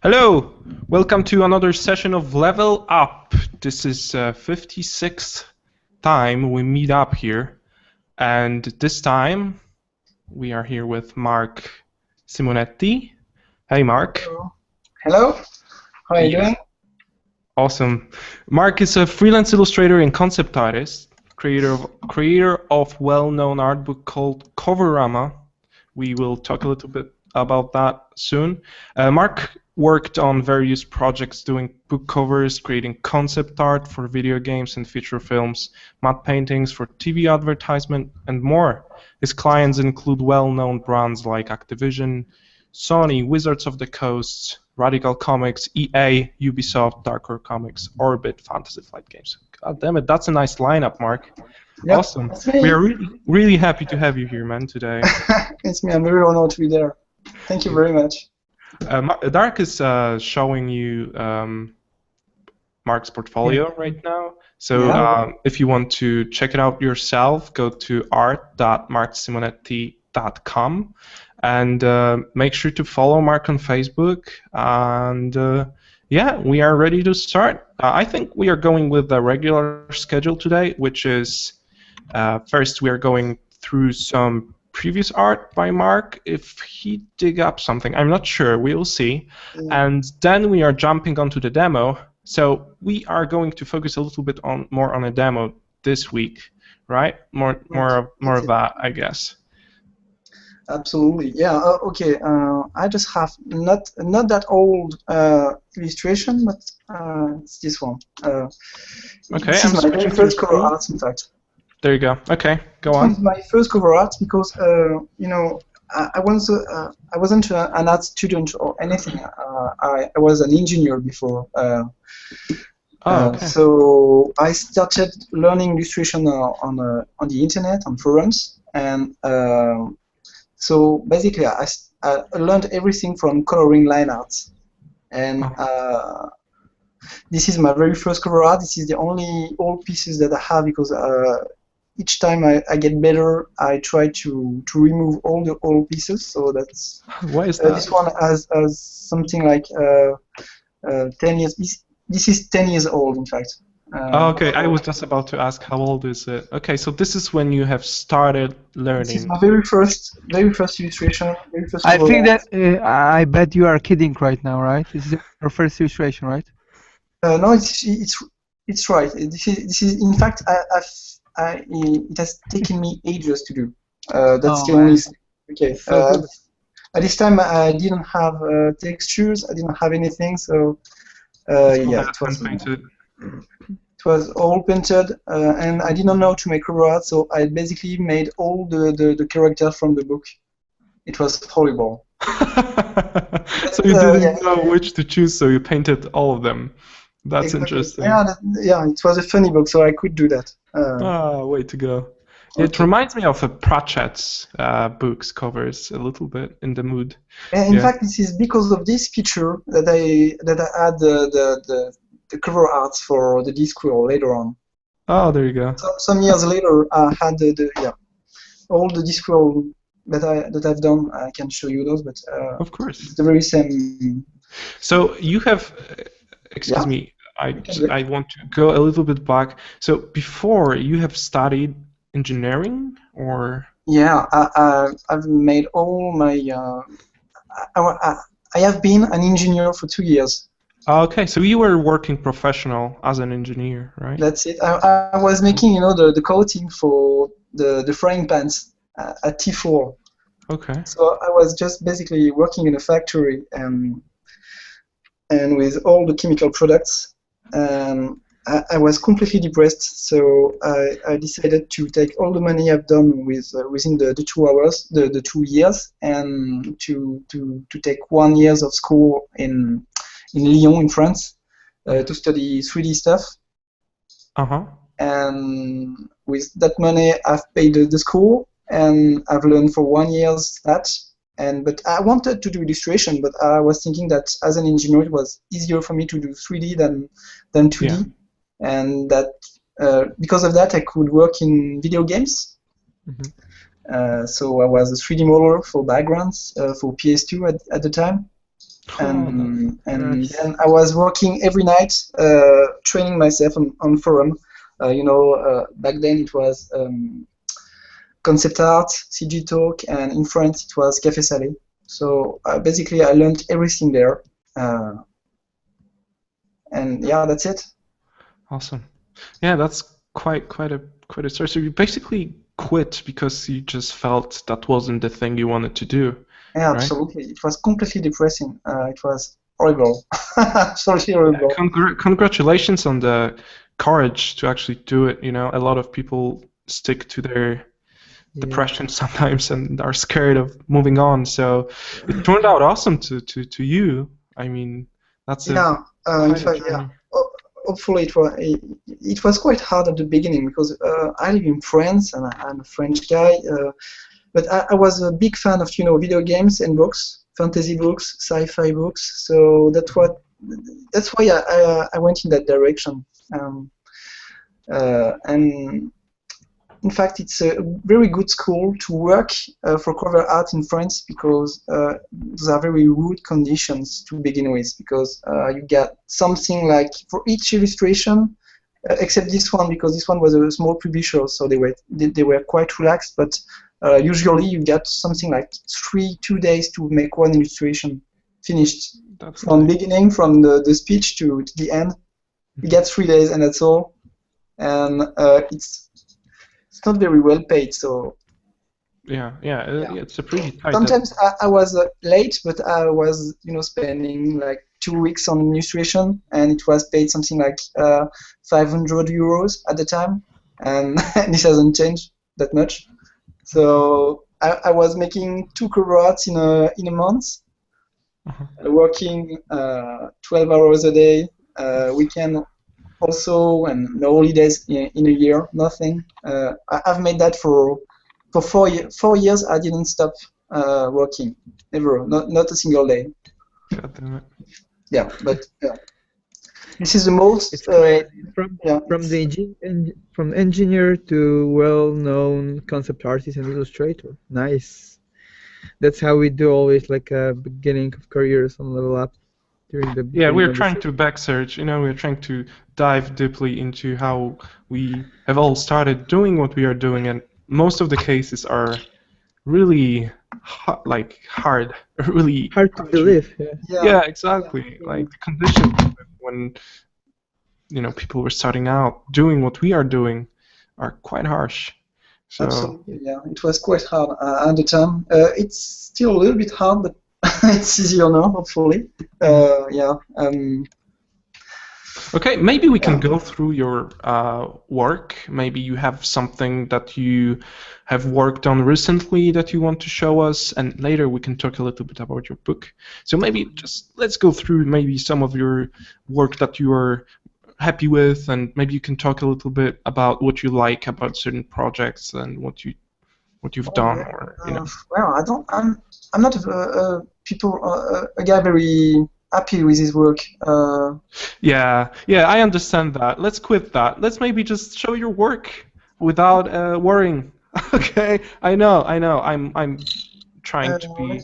Hello, welcome to another session of Level Up. This is 56th time we meet up here, and this time we are here with Marc Simonetti. Hey, Marc. Hello. How are you doing? Awesome. Marc is a freelance illustrator and concept artist, creator of well-known art book called Coverama. We will talk a little bit about that soon. Marc worked on various projects doing book covers, creating concept art for video games and feature films, matte paintings for TV advertisement, and more. His clients include well-known brands like Activision, Sony, Wizards of the Coast, Radical Comics, EA, Wbisoft, Dark Horse Comics, Orbit, Fantasy Flight Games. God damn it, that's a nice lineup, Marc. Yep, awesome. We are really happy to have you here, man, today. It's me. I'm very honored to be there. Thank you very much. Darek is showing you Marc's portfolio right now. So if you want to check it out yourself, go to art.marcsimonetti.com and make sure to follow Marc on Facebook. And yeah, we are ready to start. I think we are going with a regular schedule today, which is first we are going through some previous art by Marc, if he dig up something, I'm not sure, we will see. And then we are jumping onto the demo. So we are going to focus a little bit more on a demo this week, right? More of that, I guess. Absolutely, yeah. Okay, I just have not that old illustration, but it's this one. Okay, this is my very first cover art, in fact. There you go. Okay, go on. This is my first cover art because you know I wasn't an art student or anything. I was an engineer before. Okay. So I started learning illustration on the internet, on forums, and so basically I learned everything from coloring line art, and this is my very first cover art. This is the only old pieces that I have because each time I get better, I try to remove all the old pieces. So that's why is that? This one has something like 10 years. This is 10 years old, in fact. Okay, I was just about to ask how old is it. Okay, so this is when you have started learning. This is my very first illustration. I think that I bet you are kidding right now, right? This is your first illustration, right? No, it's right. This is in fact it has taken me ages to do. That's the only thing. Okay. At this time, I didn't have textures. I didn't have anything. So yeah, it was all painted, and I didn't know to make cover art. So I basically made all the characters from the book. It was horrible. So you didn't know which to choose, so you painted all of them. That's interesting. Yeah, it was a funny book, so I could do that. Way to go. Okay. It reminds me of a Pratchett's books covers a little bit in the mood. And in fact, this is because of this feature that I add the cover art for the Discworld later on. Oh, there you go. So, some years later, I had all the Discworld that I've done. I can show you those, but of course, it's the very same. So you have. Excuse me, I want to go a little bit back. So before you have studied engineering, or? Yeah, I've made all my. I have been an engineer for 2 years. Okay, so you were working professional as an engineer, right? That's it. I was making, the coating for the frying pans at T4. Okay. So I was just basically working in a factory and with all the chemical products. I was completely depressed, so I decided to take all the money I've done within the 2 hours, the 2 years, and to take 1 year of school in Lyon, in France, to study 3D stuff. And with that money, I've paid the school, and I've learned for 1 year that. But I wanted to do illustration, but I was thinking that as an engineer, it was easier for me to do 3D than 2D, yeah. And that because of that, I could work in video games. So I was a 3D modeler for backgrounds for PS2 at the time. And nice. then I was working every night, training myself on forum. Back then it was concept art, CG Talk, and in France it was Café Salé. So basically I learned everything there. And yeah, that's it. Awesome. Yeah, that's quite a story. So you basically quit because you just felt that wasn't the thing you wanted to do. Yeah, right? absolutely. It was completely depressing. It was horrible. Absolutely horrible. Congratulations on the courage to actually do it. You know, a lot of people stick to their depression sometimes and are scared of moving on. So it turned out awesome to you. I mean, that's Yeah. In fact, yeah. Hopefully, it was quite hard at the beginning because I live in France and I'm a French guy. But I was a big fan of video games and books, fantasy books, sci-fi books. So that's why I went in that direction. And in fact, it's a very good school to work for cover art in France because those are very rude conditions to begin with. Because you get something like for each illustration, except this one because this one was a small publisher, so they were quite relaxed. But usually you get something like 2 days to make one illustration finished. From beginning, from the speech to the end. You get 3 days and that's all. And it's not very well paid, so yeah, it's a pretty tight. Sometimes I was late, but I was spending like 2 weeks on illustration, and it was paid something like 500 euros at the time, and this hasn't changed that much. So I was making 2 cover arts in a month, working 12 hours a day, weekend also, and no holidays in a year, nothing. I've made that for 4 years. I didn't stop working ever, not a single day. God damn it. Yeah, but this is the most. It's great. From engineer to well-known concept artist and illustrator. Nice. That's how we do always, like a beginning of careers on Level Up. We're trying to back search. We're trying to dive deeply into how we have all started doing what we are doing, and most of the cases are really hard, really hard to believe. Yeah, exactly. Like the conditions when people were starting out doing what we are doing are quite harsh. So, absolutely, yeah, it was quite hard at the time. It's still a little bit hard, but it's easier now, hopefully. Okay, maybe we can go through your work. Maybe you have something that you have worked on recently that you want to show us, and later we can talk a little bit about your book. So maybe just let's go through maybe some of your work that you are happy with, and maybe you can talk a little bit about what you like about certain projects and what you've done, or Well, I'm not a guy very happy with his work. Yeah, I understand that. Let's quit that. Let's maybe just show your work without worrying. Okay, I know. I'm trying to be.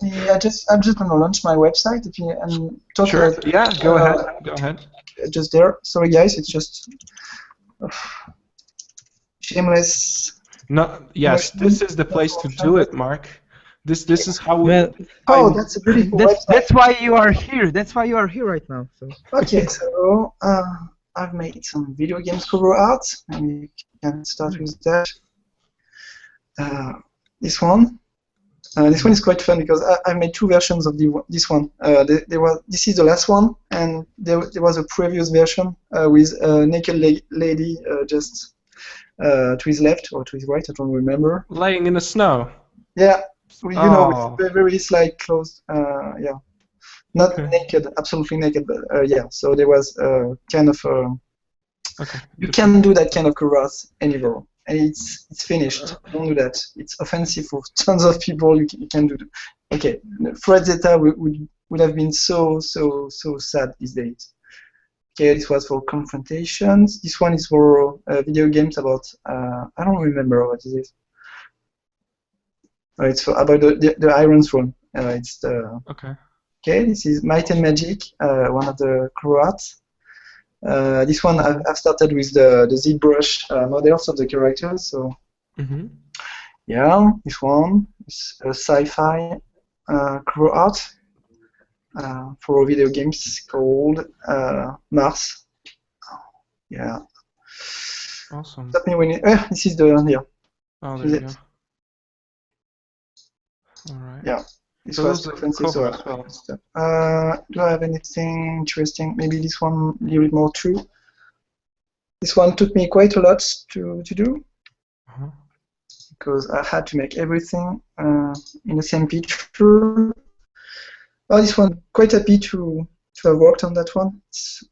I'm just gonna launch my website and talk. Sure. Yeah. Go ahead. Just there. Sorry, guys. It's just shameless. No. Yes. This is the place to do it, Mark. This is how we. That's a beautiful website. That's why you are here. That's why you are here right now. So. Okay, so I've made some video games cover art, and you can start with that. This one. This one is quite fun because I made 2 versions of this one. This is the last one, and there was a previous version with a naked lady just to his left or to his right. I don't remember. Laying in the snow. Yeah. With very slight clothes, not naked, absolutely naked, but so there was kind of you can't do that kind of carouse anymore, and it's finished. Don't do that. It's offensive for tons of people. You can do that. Okay, Fred Zeta would have been so sad these days. Okay, this was for confrontations. This one is for video games about I don't remember what it is. It's about the Iron Throne. It's the Okay, this is Might and Magic, one of the Croats. This one I've started with the ZBrush models of the characters. So yeah, this one is a sci-fi Croat for video games called Mars. Yeah. Awesome. Stop me when you, this is the Oh, there you go. All right. Yeah. This So was those are offensive, so cover as well. do I have anything interesting? Maybe this one a little bit more true. This one took me quite a lot to do because I had to make everything in the same picture. Oh, this one, quite happy to have worked on that one. It's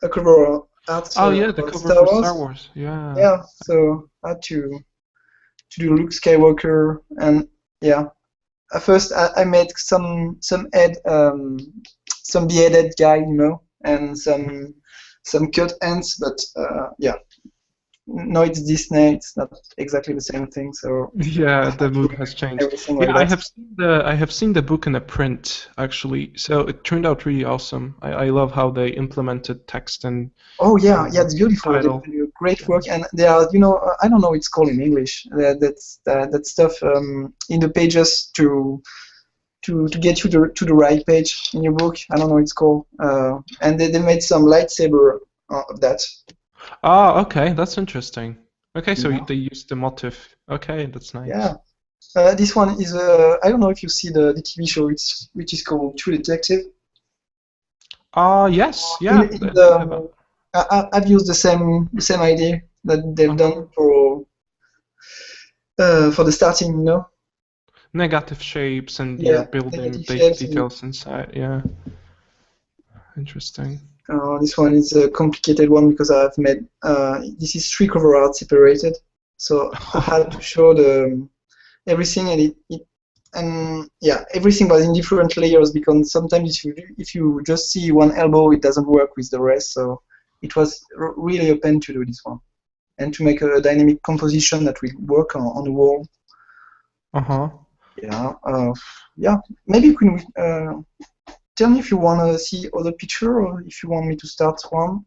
a cover art. Oh yeah, the cover Star for Wars. Star Wars. Yeah. Yeah. So I had to do Luke Skywalker, and yeah. At first, I made some beheaded guy, you know, and some cut ends, but yeah. No, it's Disney. It's not exactly the same thing. So yeah, the movie has changed. Yeah, like I have seen the book in a print actually. So it turned out really awesome. I love how they implemented text and. Oh yeah, it's beautiful. Title. They do great work, and they are, you know, I don't know what it's called in English. That stuff in the pages to get you to the right page in your book. I don't know what it's called. And they made some lightsaber of that. Ah, okay, that's interesting. Okay, so they used the motif. Okay, that's nice. Yeah. This one is I don't know if you see the TV show, which is called True Detective. Yes, yeah. I've used the same idea that they've done for the starting, you know. Negative shapes and you're building details inside. Yeah. Interesting. This one is a complicated one because I've made this is 3 cover art separated, so I had to show everything, and everything was in different layers because sometimes if you just see one elbow, it doesn't work with the rest. So it was really a pain to do this one, and to make a dynamic composition that will work on the wall. Yeah. Maybe you can. Tell me if you want to see other picture or if you want me to start one.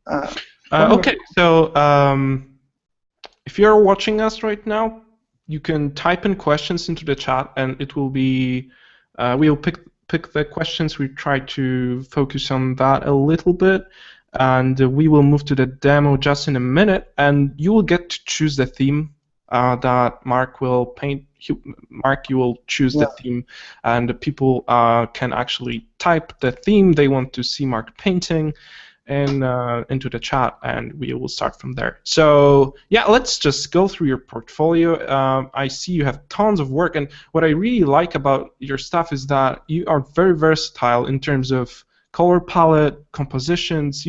Okay, so if you're watching us right now, you can type in questions into the chat, and it will be we'll pick the questions. We try to focus on that a little bit, and we will move to the demo just in a minute, and you will get to choose the theme that Marc will paint. Marc, you will choose the theme, and the people can actually type the theme they want to see Marc painting and into the chat, and we will start from there. So yeah, let's just go through your portfolio. I see you have tons of work, and what I really like about your stuff is that you are very versatile in terms of color palette, compositions.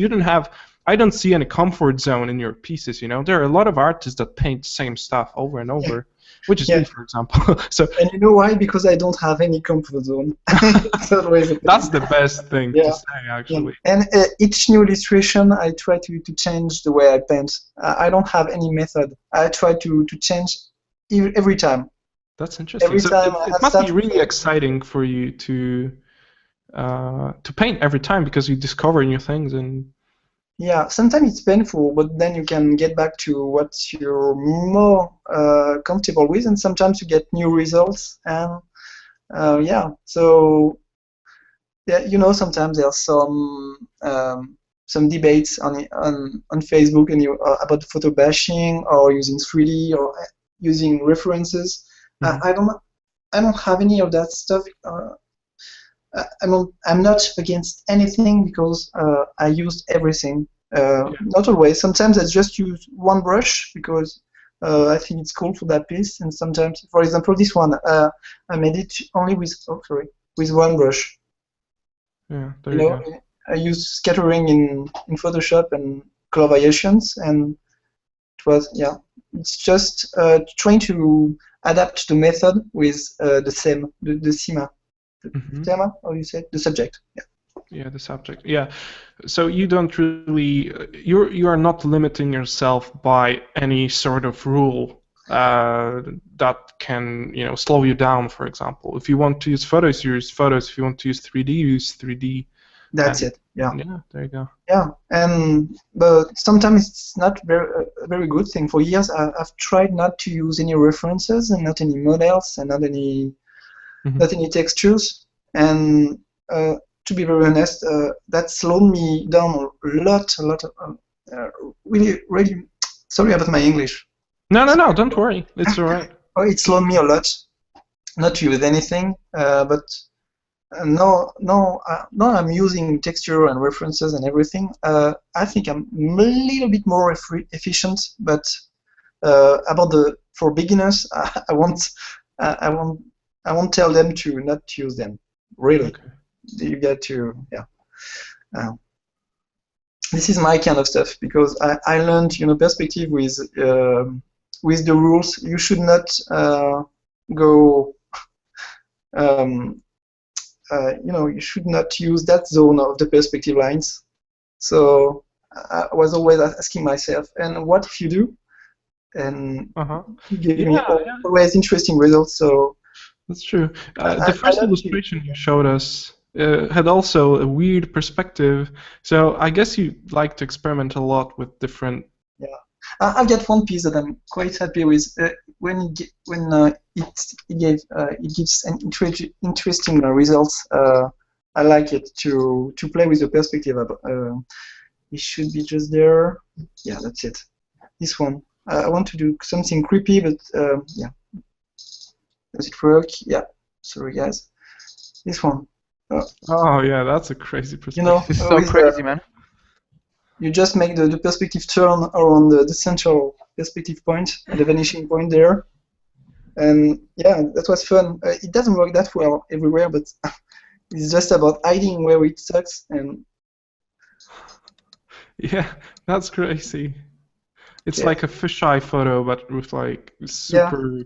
I don't see any comfort zone in your pieces, you know. There are a lot of artists that paint the same stuff over and over, which is me, for example. So. And you know why? Because I don't have any comfort zone. It's always that's the best thing to say, actually. And each new illustration, I try to change the way I paint. I don't have any method. I try to change every time. That's interesting. Every time it must be really exciting for you to paint every time because you discover new things and. Yeah, sometimes it's painful, but then you can get back to what you're more comfortable with, and sometimes you get new results. And so you know, sometimes there are some debates on Facebook and about photo bashing or using 3D or using references. I don't have any of that stuff. I'm not against anything because I used everything. Not always. Sometimes I just use one brush because I think it's cool for that piece. And sometimes, for example, this one, I made it only with one brush. Yeah, there you go. I used scattering in Photoshop and color variations, and it was it's just trying to adapt the method with the theme. Thema, or you said the subject. Yeah, the subject. Yeah. So you don't really you are not limiting yourself by any sort of rule. that can, you know, slow you down. For example, if you want to use photos, you use photos. If you want to use 3D, you use 3D. That's it. Yeah. Yeah, there you go. Yeah, but sometimes it's not a very good thing. For years, I've tried not to use any references and not any models and not any textures. And to be very honest, that slowed me down a lot. Really. Sorry about my English. No, don't worry. It's all right. It slowed me a lot, not to use anything, but. Now I'm using texture and references and everything. I think I'm a little bit more efficient, but for beginners, I won't tell them to not use them. Really, okay. You get to this is my kind of stuff because I learned perspective with the rules. You should not go. You should not use that zone of the perspective lines. So I was always asking myself, and what if you do? And it gave me always interesting results. So that's true. The first illustration you showed us had also a weird perspective. So I guess you like to experiment a lot with different. Yeah, I've got one piece that I'm quite happy with. When it gives an interesting results. I like it to play with the perspective. It should be just there. Yeah, that's it. This one. I want to do something creepy, but yeah. Does it work? Yeah. Sorry, guys. This one. Oh yeah, that's a crazy perspective. This is so crazy, man. You just make the perspective turn around the central perspective point, the vanishing point there. And yeah, that was fun. It doesn't work that well everywhere, but it's just about hiding where it sucks. And yeah, that's crazy. It's like a fisheye photo, but with like super. Yeah.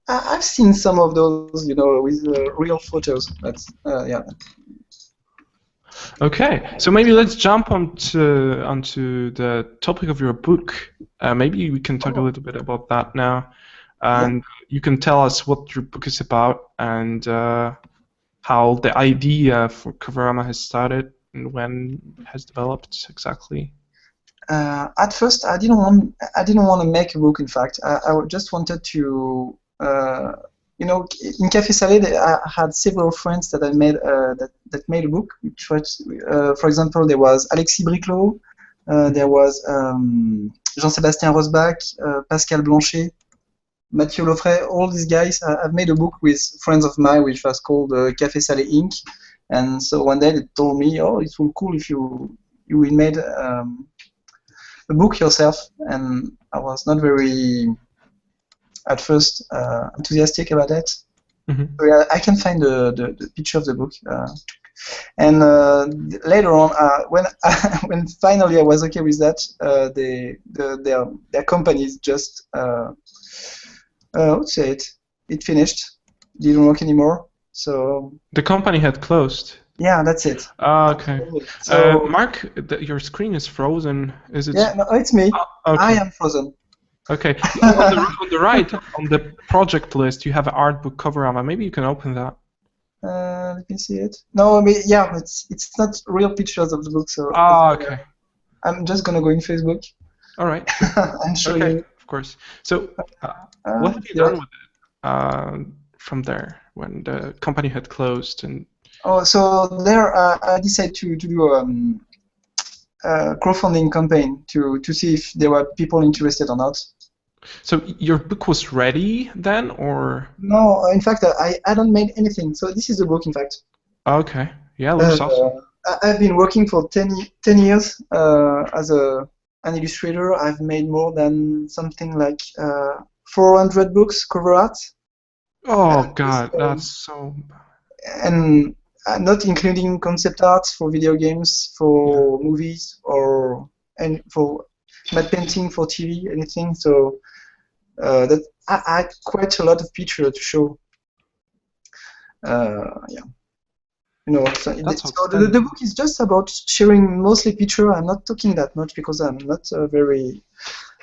I've seen some of those, with real photos. That's yeah. Okay, so maybe let's jump onto the topic of your book. Maybe we can talk a little bit about that now. And you can tell us what your book is about and how the idea for Coverama has started and when it has developed exactly. At first, I didn't want to make a book. In fact, I just wanted to, in Café Salé, I had several friends that I made that made a book. Which was, for example, there was Alexis Briclot, there was Jean-Sébastien Rosbach, Pascal Blanchet. Mathieu Loffret, all these guys. I've made a book with friends of mine, which was called Café Salé Inc. And so one day they told me, "Oh, it would be cool if you will made a book yourself." And I was not very, at first, enthusiastic about that. So yeah, I can find the picture of the book. And later on, when finally I was okay with that, their companies just. Let's say it finished. Didn't work anymore. So the company had closed. Yeah, that's it. Okay. So Mark, your screen is frozen. Is it? Yeah, no, it's me. Okay. I am frozen. Okay. on the right, on the project list, you have an art book Coverama. Maybe you can open that. Let me see it. No, I mean, yeah, it's not real pictures of the book. So. Okay. I'm just gonna go in Facebook. All right. And show you. Of course. So, what have you done with it from there when the company had closed? And so there, I decided to do a crowdfunding campaign to see if there were people interested or not. So your book was ready then, or? No, in fact, I hadn't made anything. So this is the book, in fact. Okay. Yeah, looks awesome. I've been working for 10 years as an illustrator. I've made more than something like 400 books, cover art. Oh God, that's so. And not including concept art for video games, for movies, and for matte painting for TV, anything. So that I had quite a lot of pictures to show. Yeah. So the book is just about sharing mostly picture. I'm not talking that much because I'm not very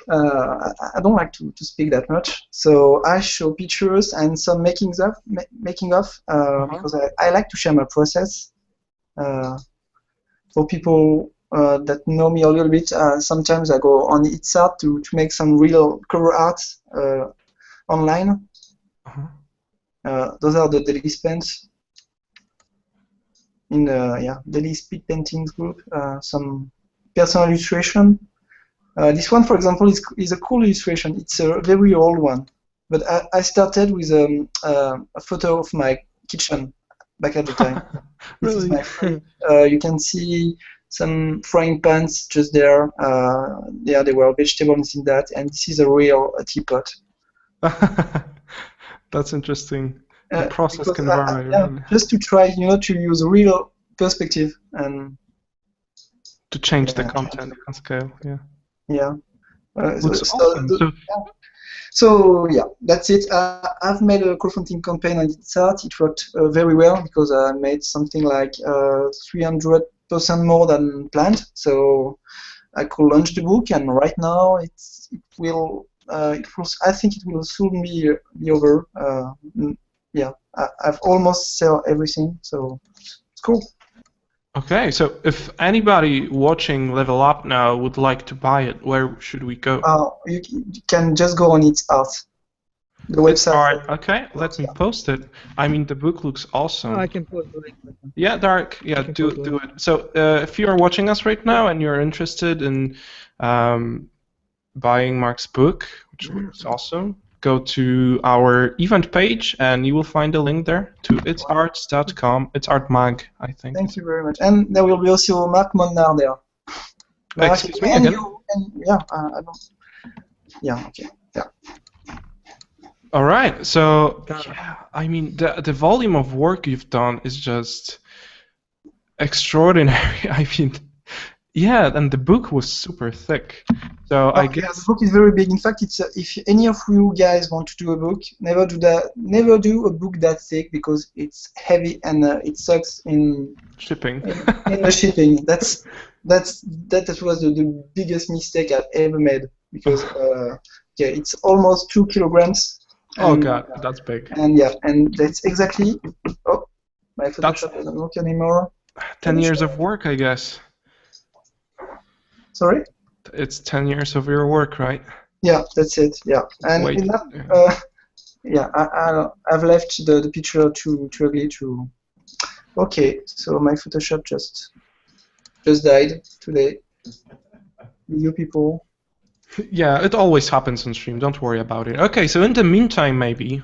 I don't like to speak that much, so I show pictures and some making of, because I like to share my process. For people that know me a little bit, sometimes I go on Itsart to make some real cover art online. Those are the daily spends in the daily speed paintings group. Some personal illustration. This one, for example, is a cool illustration. It's a very old one, but I started with a photo of my kitchen back at the time. This is my frame. You can see some frying pans just there. Yeah, there were vegetables in that, and this is a real teapot. That's interesting. The process can vary. Really. Just to try, to use real perspective and to change the content and scale. Yeah. Yeah. Looks awesome. So yeah, that's it. I've made a crowdfunding campaign on Itsart. It worked very well because I made something like 300% more than planned. So I could launch the book, and right now I think it will soon be over. Yeah, I've almost sell everything, so it's cool. Okay, so if anybody watching Level Up now would like to buy it, where should we go? You can just go on Itsart, the website. All right, okay, let me post it. I mean, the book looks awesome. Oh, I can post the link. Yeah, Darek, yeah, do it. So if you're watching us right now and you're interested in buying Marc's book, which looks awesome, go to our event page and you will find a link there to itsarts.com. It's Art Mag, I think. Thank you very much. And there will be also Marc Molnar there. Excuse me again? Okay. Yeah. All right. So, yeah, I mean, the volume of work you've done is just extraordinary. I mean, yeah, and the book was super thick. So I guess the book is very big. In fact, it's if any of you guys want to do a book, never do a book that thick because it's heavy and it sucks in shipping. In the shipping. That was the biggest mistake I've ever made because it's almost 2 kilograms. Oh god, that's big. And and that's exactly. Oh, my Photoshop doesn't work anymore. 10 years of work, I guess. Sorry? It's 10 years of your work, right? Yeah, that's it. Yeah, and I've left the picture too ugly to. Okay, so my Photoshop just died today. You people. Yeah, it always happens on stream. Don't worry about it. Okay, so in the meantime, maybe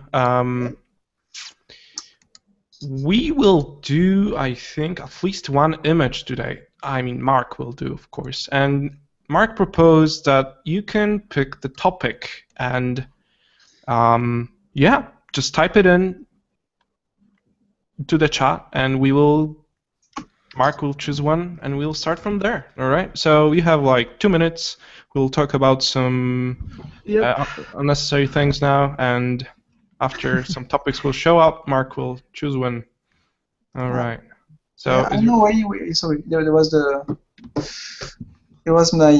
we will do, I think, at least one image today. I mean, Marc will do, of course. And Marc proposed that you can pick the topic and, yeah, just type it in to the chat and Marc will choose one and we'll start from there, all right? So we have like 2 minutes. We'll talk about some unnecessary things now, and after some topics will show up, Marc will choose one. All right. So I know why sorry, there was my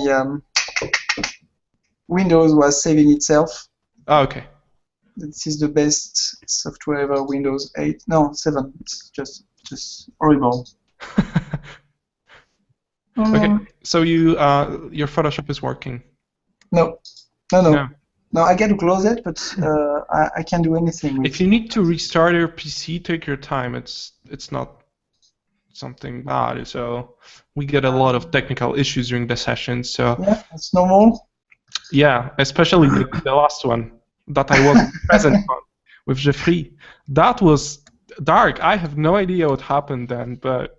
Windows was saving itself. Oh, okay. This is the best software ever. Windows 8, no 7. It's just horrible. Okay, so your Photoshop is working? No. No, I get to close it, but I can't do anything with If you need to restart your PC, take your time. It's not something bad. So we get a lot of technical issues during the session. So yeah, it's normal. Yeah, especially the last one that I wasn't present on with Jeffrey. That was dark. I have no idea what happened then, but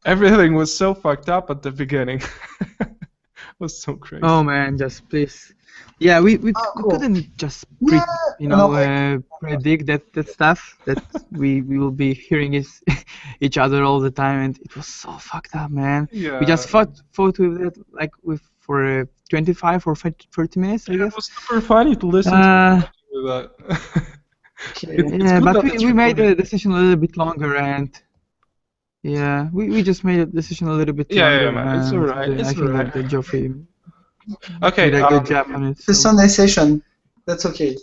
everything was so fucked up at the beginning. It was so crazy. Oh man, just please. Yeah, we couldn't just predict that stuff that we will be hearing each other all the time, and it was so fucked up, man. Yeah. We just fought with it for 25 or 30 minutes, I guess. It was super funny to listen to that. Yeah, but we made the decision a little bit longer, and yeah, we just made a decision a little bit longer. Yeah, man. It's alright. I think that Geoffrey Okay. Did a good job on it. The So. Sunday session. That's okay.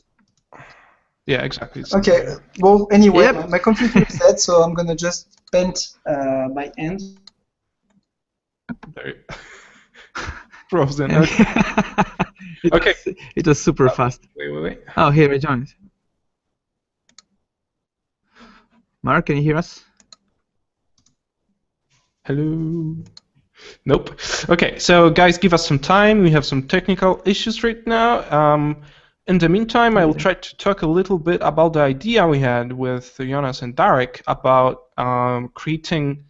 Yeah, exactly. Okay. Well, anyway, Yep. my computer is dead, so I'm gonna just paint my end. There. Frozen. Okay. Okay. It was super fast. Wait. Oh, here it joined. Mark, can you hear us? Hello. Nope. Okay, so guys, give us some time. We have some technical issues right now. In the meantime, I will try to talk a little bit about the idea we had with Jonas and Darek about creating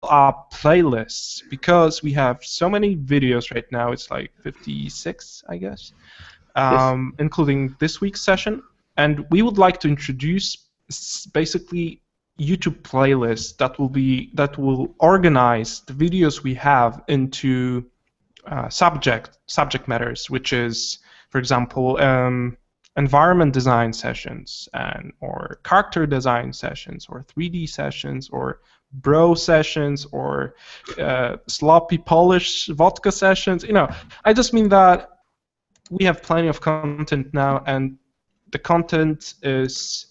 playlists, because we have so many videos right now. It's like 56, I guess, including this week's session. And we would like to introduce basically YouTube playlists that will organize the videos we have into subject matters, which is, for example, environment design sessions, or character design sessions, or 3D sessions, or bro sessions, or sloppy Polish vodka sessions. I just mean that we have plenty of content now, and the content is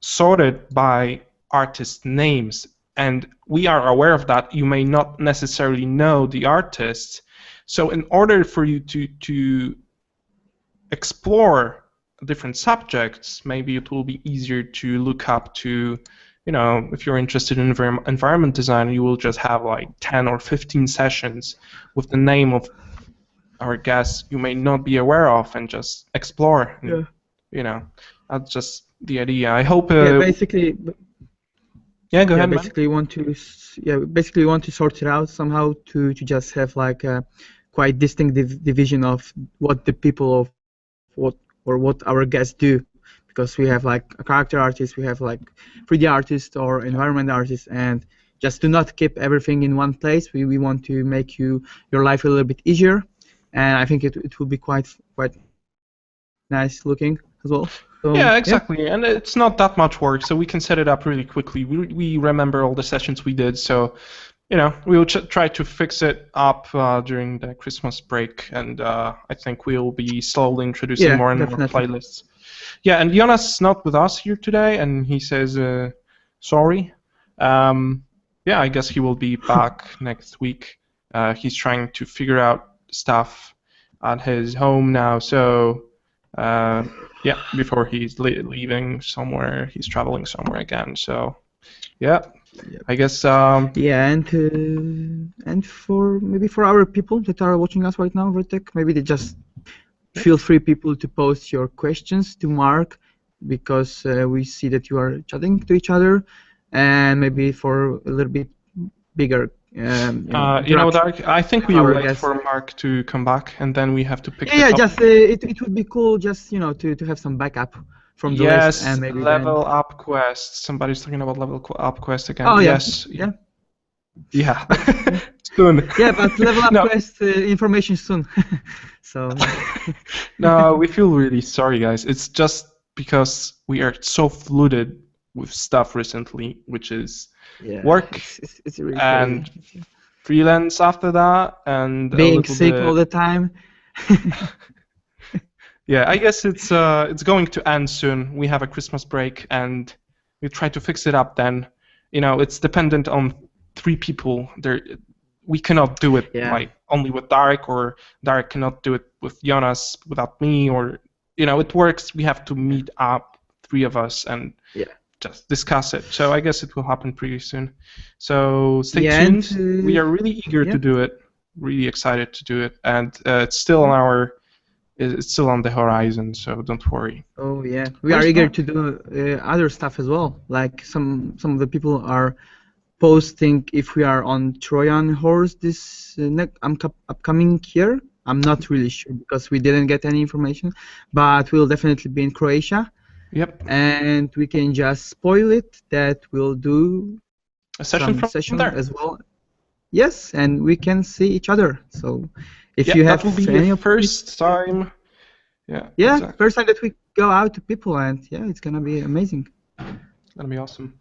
sorted by artist names, and we are aware of that. You may not necessarily know the artists, so in order for you to explore different subjects, maybe it will be easier to look up to, if you're interested in environment design, you will just have like 10 or 15 sessions with the name of our guests you may not be aware of, and just explore. And, that's just the idea. I hope. Basically. Yeah, go ahead. Basically, basically want to sort it out somehow to just have like a quite distinct division of what the people of what our guests do, because we have like a character artist, we have like 3D artist or environment artist, and just to not keep everything in one place, we want to make your life a little bit easier, and I think it will be quite nice looking as well. So, yeah, exactly, and it's not that much work, so we can set it up really quickly. We remember all the sessions we did, so we will try to fix it up during the Christmas break, and I think we'll be slowly introducing more and more playlists. Yeah, and Jonas is not with us here today, and he says sorry. Yeah, I guess he will be back next week. He's trying to figure out stuff at his home now, so yeah, before he's leaving somewhere, he's traveling somewhere again. So yeah. I guess. Yeah, and for our people that are watching us right now, Wojtek, maybe they just feel free, people, to post your questions to Mark, because we see that you are chatting to each other, and maybe for a little bit bigger. Darek, I think we will wait for Mark to come back, and then we have to pick. Yeah, just it would be cool, just to have some backup from the list, and maybe level up quest. Somebody's talking about level up quest again. Oh yeah. Yes. Yeah. Soon. Yeah, but level up quest information soon. So. No, we feel really sorry, guys. It's just because we are so flooded with stuff recently, which is work it's really and freelance after that, and being sick all the time. Yeah, I guess it's going to end soon. We have a Christmas break, and we try to fix it up then. It's dependent on 3 people. We cannot do it like only with Darek, or Darek cannot do it with Jonas without me, or it works. We have to meet up, 3 of us, and just discuss it. So I guess it will happen pretty soon. So stay tuned. We are really eager to do it. Really excited to do it, and it's still on It's still on the horizon, so don't worry. Oh yeah, we are eager to do other stuff as well. Like some of the people are posting if we are on Trojan horse this upcoming year. I'm not really sure because we didn't get any information, but we'll definitely be in Croatia. Yep. And we can just spoil it that we'll do a session from there as well. Yes, and we can see each other. So. If you have that will be the first time. Yeah. Yeah, exactly. First time that we go out to people, and it's gonna be amazing. It's gonna be awesome.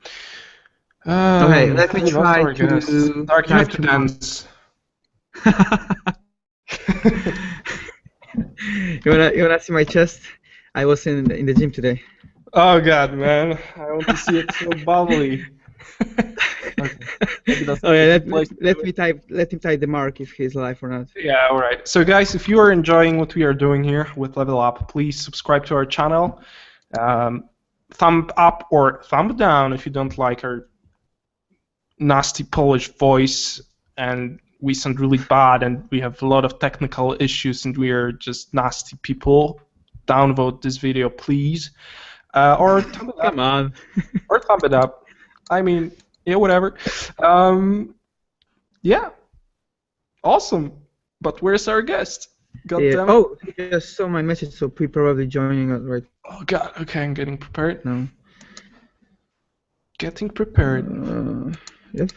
Okay, let me try to. Dark, you have to dance. You wanna see my chest? I was in the gym today. Oh God, man! I want to see it so bubbly. Okay. Maybe that's Oh yeah, the place to do it. let him type the mark if he's live or not. Yeah, all right. So guys, if you are enjoying what we are doing here with Level Up, please subscribe to our channel. Thumb up or thumb down if you don't like our nasty Polish voice and we sound really bad and we have a lot of technical issues and we are just nasty people. Downvote this video, please. Or thumb it up. Come on. Or thumb it up. I mean, yeah, whatever. Yeah. Awesome. But where's our guest? God damn it. Oh, he just saw my message, so he's probably joining us right. Oh God. Okay, I'm getting prepared. No. Getting prepared. Yep.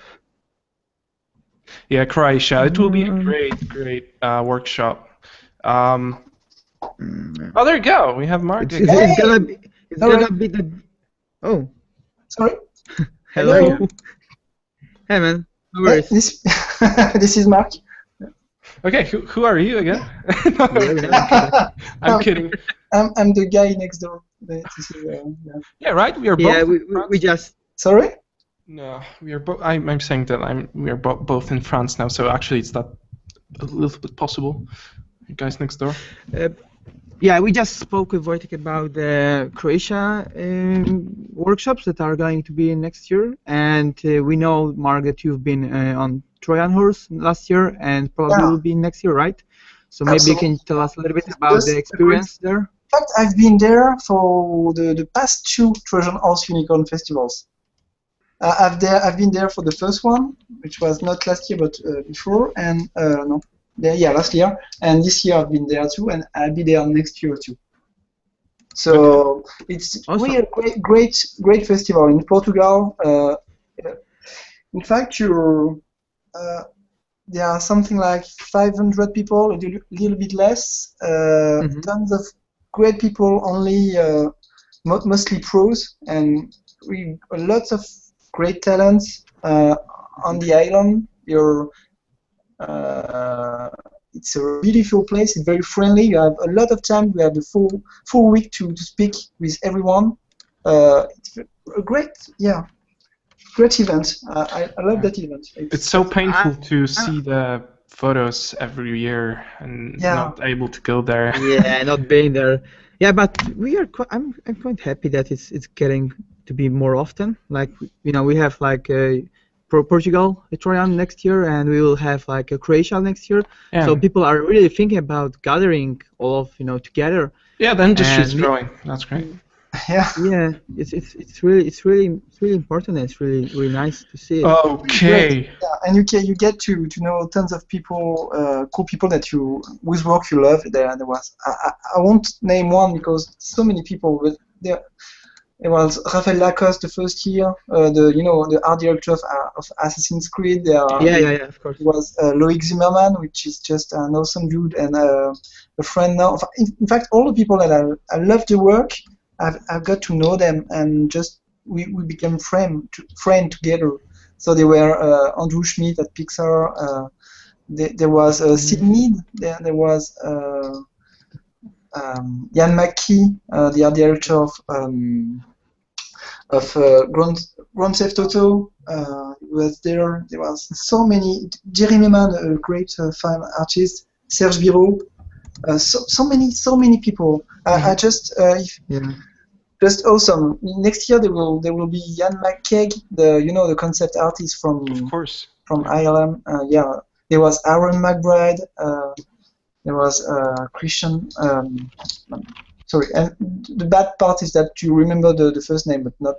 Yeah, Croatia. It will be a great workshop. Oh, there you go. We have Mark. It's gonna be the. Oh. Sorry. Hello. Hey man. No worries. This is Marc. Okay, who are you again? I'm kidding. I'm the guy next door. This is, yeah, right. We are both. Yeah, we just. Sorry. No, we are both. I'm saying that we are both in France now. So actually, it's that a little bit possible. You guys next door. Yeah, we just spoke with Wojtek about the Croatia workshops that are going to be next year, and we know, Mark, that you've been on Trojan Horse last year, and probably will be next year, right? So maybe you can tell us a little bit about the experience there. In fact, I've been there for the past 2 Trojan Horse Unicorn festivals. I've been there for the first one, which was not last year but before, and last year, and this year I've been there too, and I'll be there next year too. So it's awesome. really a great festival in Portugal. In fact, there are something like 500 people, a little bit less. Tons of great people, only mostly pros, and lots of great talents on the island. It's a beautiful place. It's very friendly. You have a lot of time. You have the full week to speak with everyone. It's a great event. I love that event. It's so painful to see the photos every year and not able to go there. Yeah, not being there. Yeah, but I'm quite happy that it's getting to be more often. Like, you know, we have like Portugal, Trojan next year, and we will have like a Croatia next year. Yeah. So people are really thinking about gathering all of together. Yeah, the industry is growing. That's great. Yeah. Yeah, it's really important. And it's really nice to see it. Okay. Yeah, and you get to know tons of people, cool people whose work you love. There was I won't name one because so many people, but there. It was Raphael Lacoste the first year, the art director of Assassin's Creed. Of course. It was Loic Zimmerman, which is just an awesome dude and a friend now. In fact, all the people that I love the work, I've got to know them, and just we became friend together. So they were Andrew Schmidt at Pixar. There was Sid Mead. There was Ian McKee, the art director of Grand Theft Auto, was there. There was so many. Jeremy Mann, a great fine artist. Serge Biro, so many people. Just awesome. Next year there will be Ian McKeag, the concept artist from Ireland. There was Aaron McBride. There was Christian. Sorry, and the bad part is that you remember the first name, but not.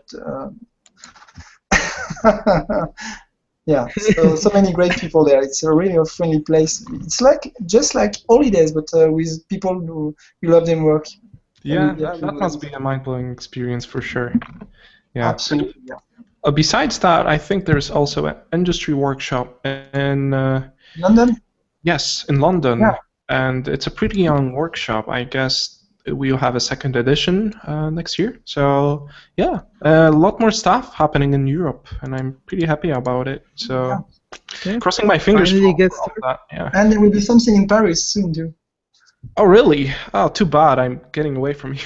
Yeah, so many great people there. It's really a friendly place. It's just like holidays, but with people who love their work. Yeah, that must be a mind-blowing experience for sure. Yeah, absolutely. Yeah. Besides that, I think there's also an industry workshop in London. Yes, in London. Yeah. And it's a pretty young workshop. I guess we'll have a second edition next year. So yeah, a lot more stuff happening in Europe, and I'm pretty happy about it. So crossing my fingers Finally for gets all that. Yeah. And there will be something in Paris soon too. Oh, really? Oh, too bad. I'm getting away from you.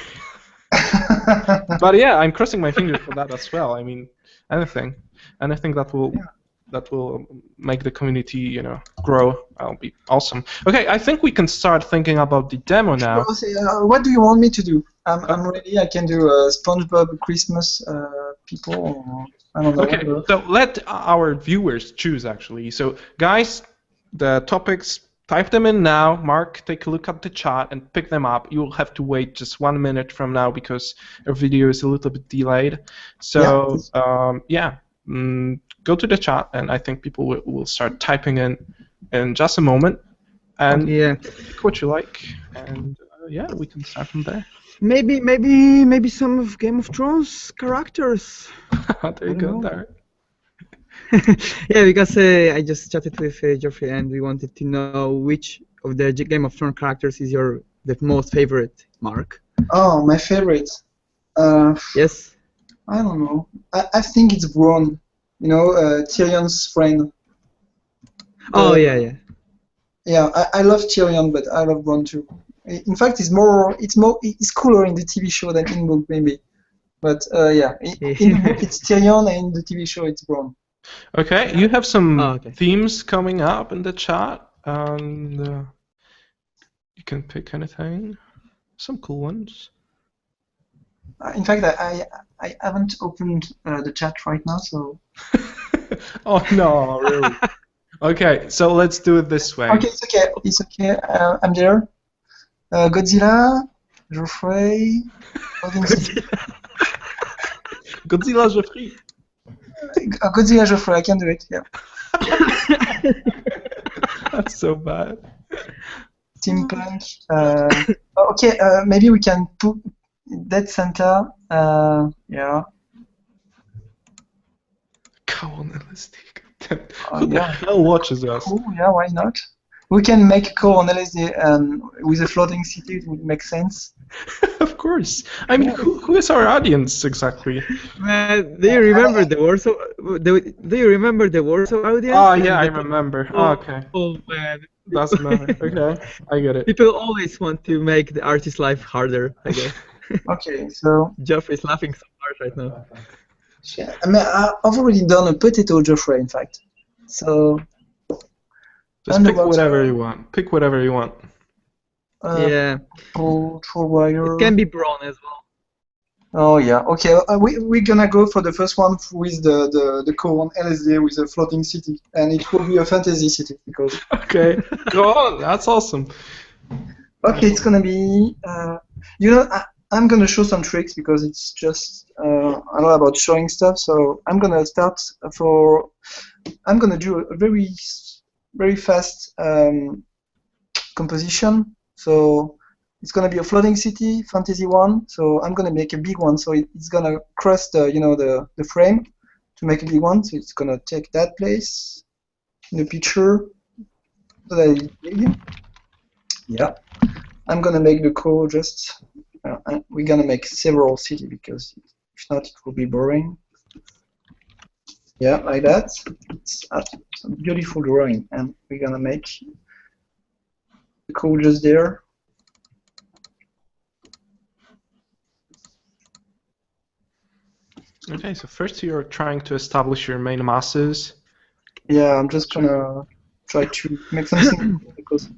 But yeah, I'm crossing my fingers for that as well. I mean, anything that will make the community, grow. That'll be awesome. Okay, I think we can start thinking about the demo now. What do you want me to do? I'm ready. I can do SpongeBob Christmas people. Or, I don't know. Okay, so let our viewers choose actually. So guys, the topics, type them in now. Mark, take a look at the chat and pick them up. You'll have to wait just 1 minute from now because our video is a little bit delayed. So go to the chat, and I think people will start typing in just a moment. And pick what you like, and we can start from there. Maybe some of Game of Thrones characters. There you go, Darek. Yeah, because I just chatted with Geoffrey, and we wanted to know which of the Game of Thrones characters is the most favorite, Mark. Oh, my favorite. Yes. I don't know. I think it's Bronn. Tyrion's friend. Oh yeah. Yeah, I love Tyrion, but I love Bronn too. In fact, it's cooler in the TV show than in book maybe. But in the book it's Tyrion, and in the TV show it's Bronn. Okay, you have some themes coming up in the chat, and you can pick anything. Some cool ones. In fact, I haven't opened the chat right now, so. Oh no, really? Okay, so let's do it this way. Okay, it's okay. I'm there. Godzilla, Geoffrey, Godzilla, Geoffrey. Godzilla, Geoffrey. I can do it. Yeah. That's so bad. Steampunk. Okay, maybe we can put Dead Santa. Yeah. Come on, LSD. Who the hell watches us? Oh, yeah, why not? We can make Core on LSD with a floating city. It would make sense. Of course. I mean, who is our audience exactly? Do you remember the Warsaw? Do you remember the Warsaw audience? Oh yeah, I remember. Okay. Oh man. Doesn't matter. Okay, I get it. People always want to make the artist's life harder, I guess. Okay, so. Geoffrey is laughing so hard right now. Yeah, I mean, I've already done a potato Geoffrey, in fact. So. Just pick whatever you want. Pick whatever you want. Yeah. Troll wire. It can be Bronn as well. Oh yeah. Okay. We're gonna go for the first one with the core on LSD with a floating city, and it will be a fantasy city because. Okay. Go on. That's awesome. Okay, it's gonna be. I'm gonna show some tricks because it's just I know about showing stuff. So I'm gonna start I'm gonna do a very very fast composition. So it's gonna be a floating city, fantasy one. So I'm gonna make a big one. So it's gonna cross the frame to make a big one. So it's gonna take that place in the picture. So that is big. Yeah. I'm gonna make the code just. We're gonna make several cities because if not, it will be boring. Yeah, like that. It's a beautiful drawing, and we're gonna make the code just there. Okay, so first you're trying to establish your main masses. Yeah, I'm just gonna try to make something because.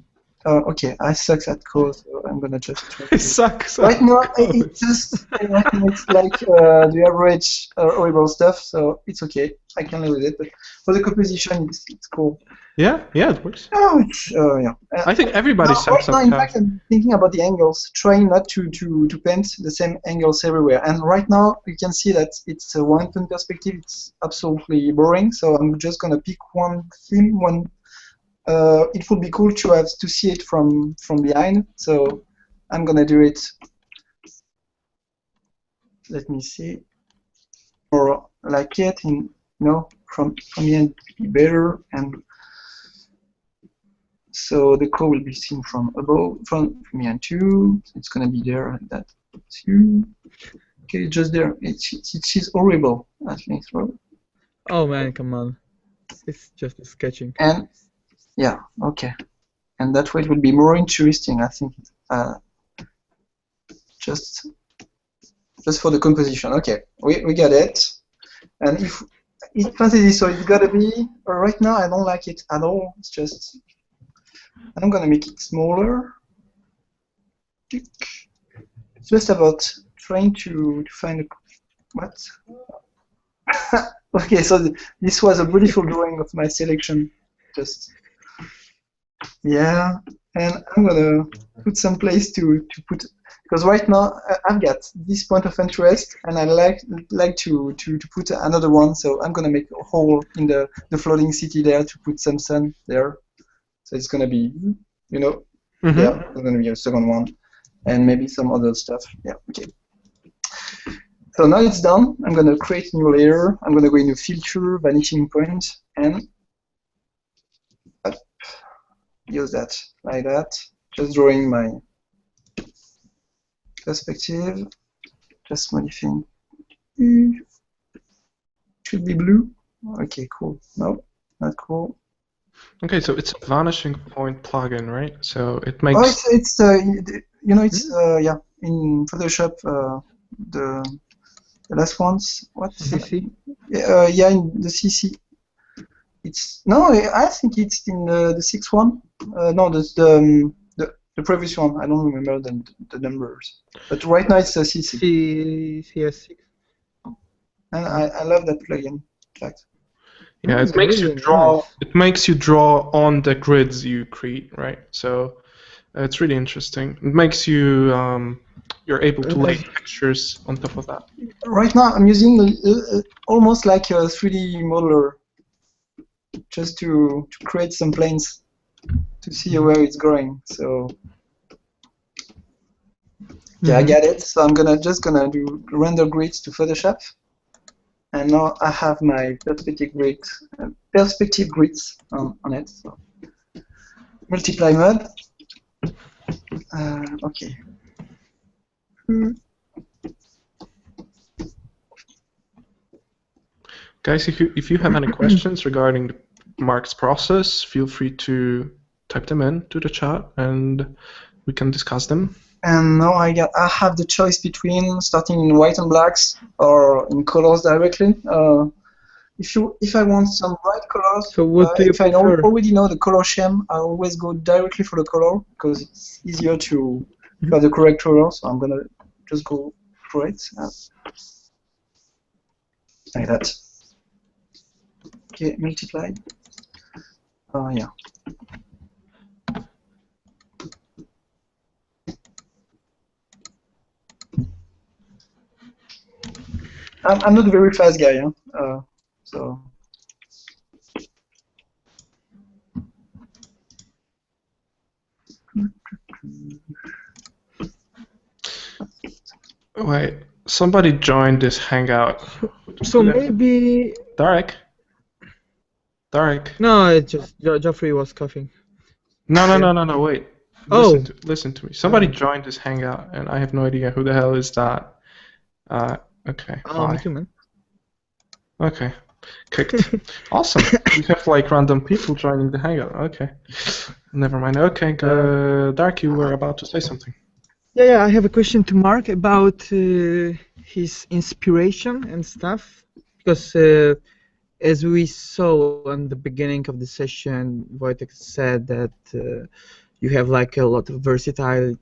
Okay, I suck at code, so I'm gonna just try to... It sucks. Right now, it's like the average horrible stuff, so it's okay. I can live with it, but for the composition, it's cool. Yeah, it works. Oh, it's, yeah. I think everybody sucks right now, at in fact, I'm thinking about the angles, trying not to paint the same angles everywhere. And right now, you can see that it's a one-point perspective. It's absolutely boring, so I'm just gonna pick one theme, one. It would be cool to see it from behind, so I'm gonna do it. Let me see, or like it, from behind be better, and so the code will be seen from above, from behind too. So it's gonna be there like that too. Okay, just there. It's horrible. I think. Oh man, come on. It's just sketching. And yeah, okay. And that way it will be more interesting, I think. Just for the composition. Okay, we got it. And if it's fantasy, so it's gotta be. Right now, I don't like it at all. It's just I'm gonna make it smaller. It's just about trying to find a what. Okay, so this was a beautiful drawing of my selection. Just yeah, and I'm gonna put some place to put, because right now I've got this point of interest and I like to put another one, so I'm gonna make a hole in the floating city there to put some sun there. So it's gonna be, you know, yeah, it's gonna be a second one, and maybe some other stuff. Yeah, okay. So now it's done. I'm gonna create a new layer. I'm gonna go into filter, vanishing point, and use that like that. Just drawing my perspective. Just modifying. Should be blue. Okay, cool. No, not cool. Okay, so it's a vanishing point plugin, right? So it makes. Oh, it's you know, it's yeah, in Photoshop the last ones. What? CC? Yeah, in the CC. It's no, I think it's in the sixth one. No, the previous one. I don't remember the numbers. But right now it's a CC. CS6. And I love that plugin. In fact. Yeah, it makes you draw. It makes you draw on the grids you create, right? So it's really interesting. It makes you you're able to lay textures on top of that. Right now I'm using almost like a 3D modeler, just to create some planes to see where it's going. So yeah, I get it. So I'm just gonna do render grids to Photoshop. And now I have my perspective grids on it. So multiply mode. Okay. Guys, if you have any questions regarding Marc's process, feel free to type them in to the chat, and we can discuss them. And now I have the choice between starting in white and blacks or in colors directly. If I want some bright colors, so what do you prefer? If I already know the color scheme, I always go directly for the color because it's easier to have the correct color. So I'm gonna just go for it like that. Okay, multiply. Yeah. I'm not a very fast guy, huh? So. Wait, somebody joined this hangout. So maybe Darek. No, it's just Geoffrey was coughing. No. Wait. Oh. Listen to me. Somebody joined this hangout, and I have no idea who the hell is that. Okay. Oh, me too, man. Okay. Kicked. Awesome. We have like random people joining the hangout. Okay. Never mind. Okay. Dark, you were about to say something. Yeah. I have a question to Marc about his inspiration and stuff, because as we saw in the beginning of the session, Wojtek said that you have like a lot of versatility.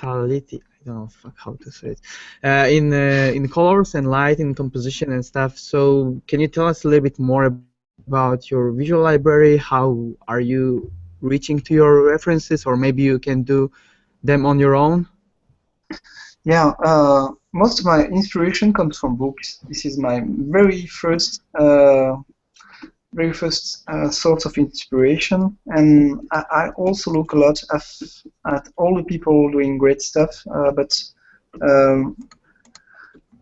I don't know how to say it, in colors and light and composition and stuff. So can you tell us a little bit more about your visual library? How are you reaching to your references, or maybe you can do them on your own? Yeah, most of my inspiration comes from books. This is my very first source of inspiration, and I also look a lot at all the people doing great stuff. But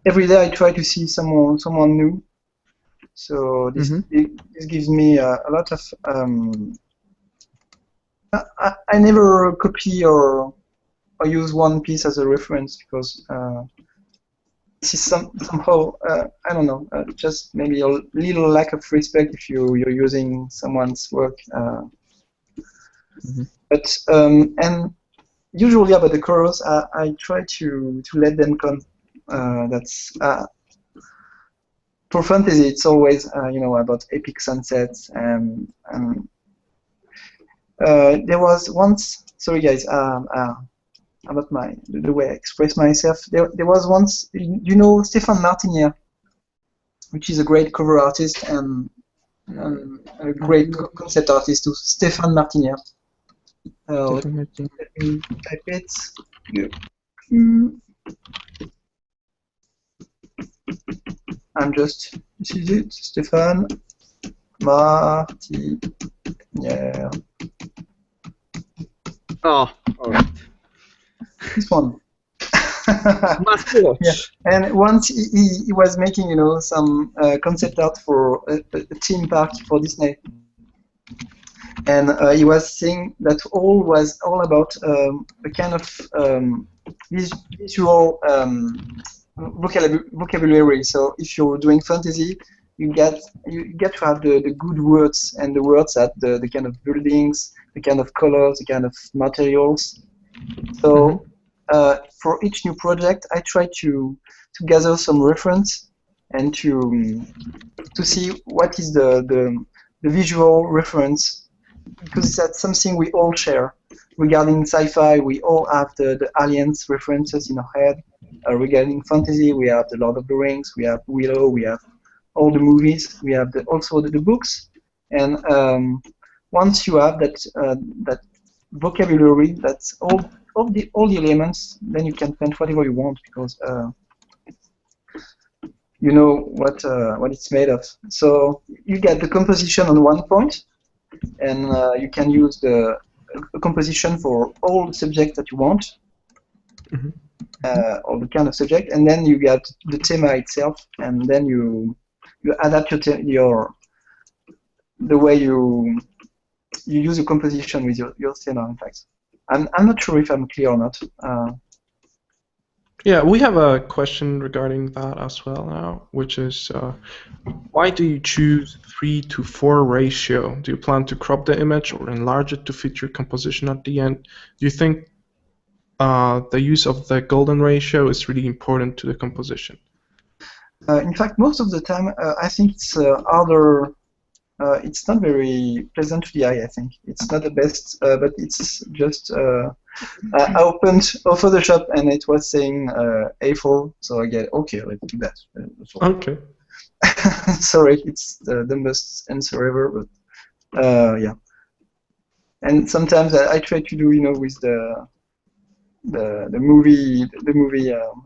every day I try to see someone new. So this gives me a lot of. I never copy or use one piece as a reference because this is somehow I don't know, just maybe a little lack of respect if you're using someone's work. But and usually about the chorus, I try to let them come. That's for fantasy. It's always about epic sunsets and there was once. Sorry guys. About the way I express myself. There was once, Stéphane Martinière, which is a great cover artist and a great concept artist too. Stéphane Martinière. Let me type it. This is it, Stéphane Martinière. Oh, alright. This one. Must watch. Yeah. And once he was making, some concept art for a theme park for Disney, and he was saying that all was all about a kind of visual vocabulary. So if you're doing fantasy, you get to have the good words and the words at the kind of buildings, the kind of colors, the kind of materials. So for each new project, I try to gather some reference and to see what is the visual reference, because that's something we all share. Regarding sci-fi, we all have the Aliens references in our head. Regarding fantasy, we have the Lord of the Rings, we have Willow, we have all the movies, we have also the books. And once you have that vocabulary, that's all the elements, then you can paint whatever you want, because you know what it's made of. So you get the composition on one point, and you can use the composition for all the subjects that you want, all the kind of subject, and then you get the theme itself, and then you adapt the way you use your composition with your theme. In fact, I'm not sure if I'm clear or not. Yeah, we have a question regarding that as well now, which is why do you choose 3:4 ratio? Do you plan to crop the image or enlarge it to fit your composition at the end? Do you think the use of the golden ratio is really important to the composition? In fact, most of the time, I think it's harder. It's not very pleasant to the eye, I think. It's not the best, but it's just... I opened Photoshop and it was saying A4, so I get, okay, let's do that. Okay. Sorry, it's the dumbest answer ever, but yeah. And sometimes I try to do, with the movie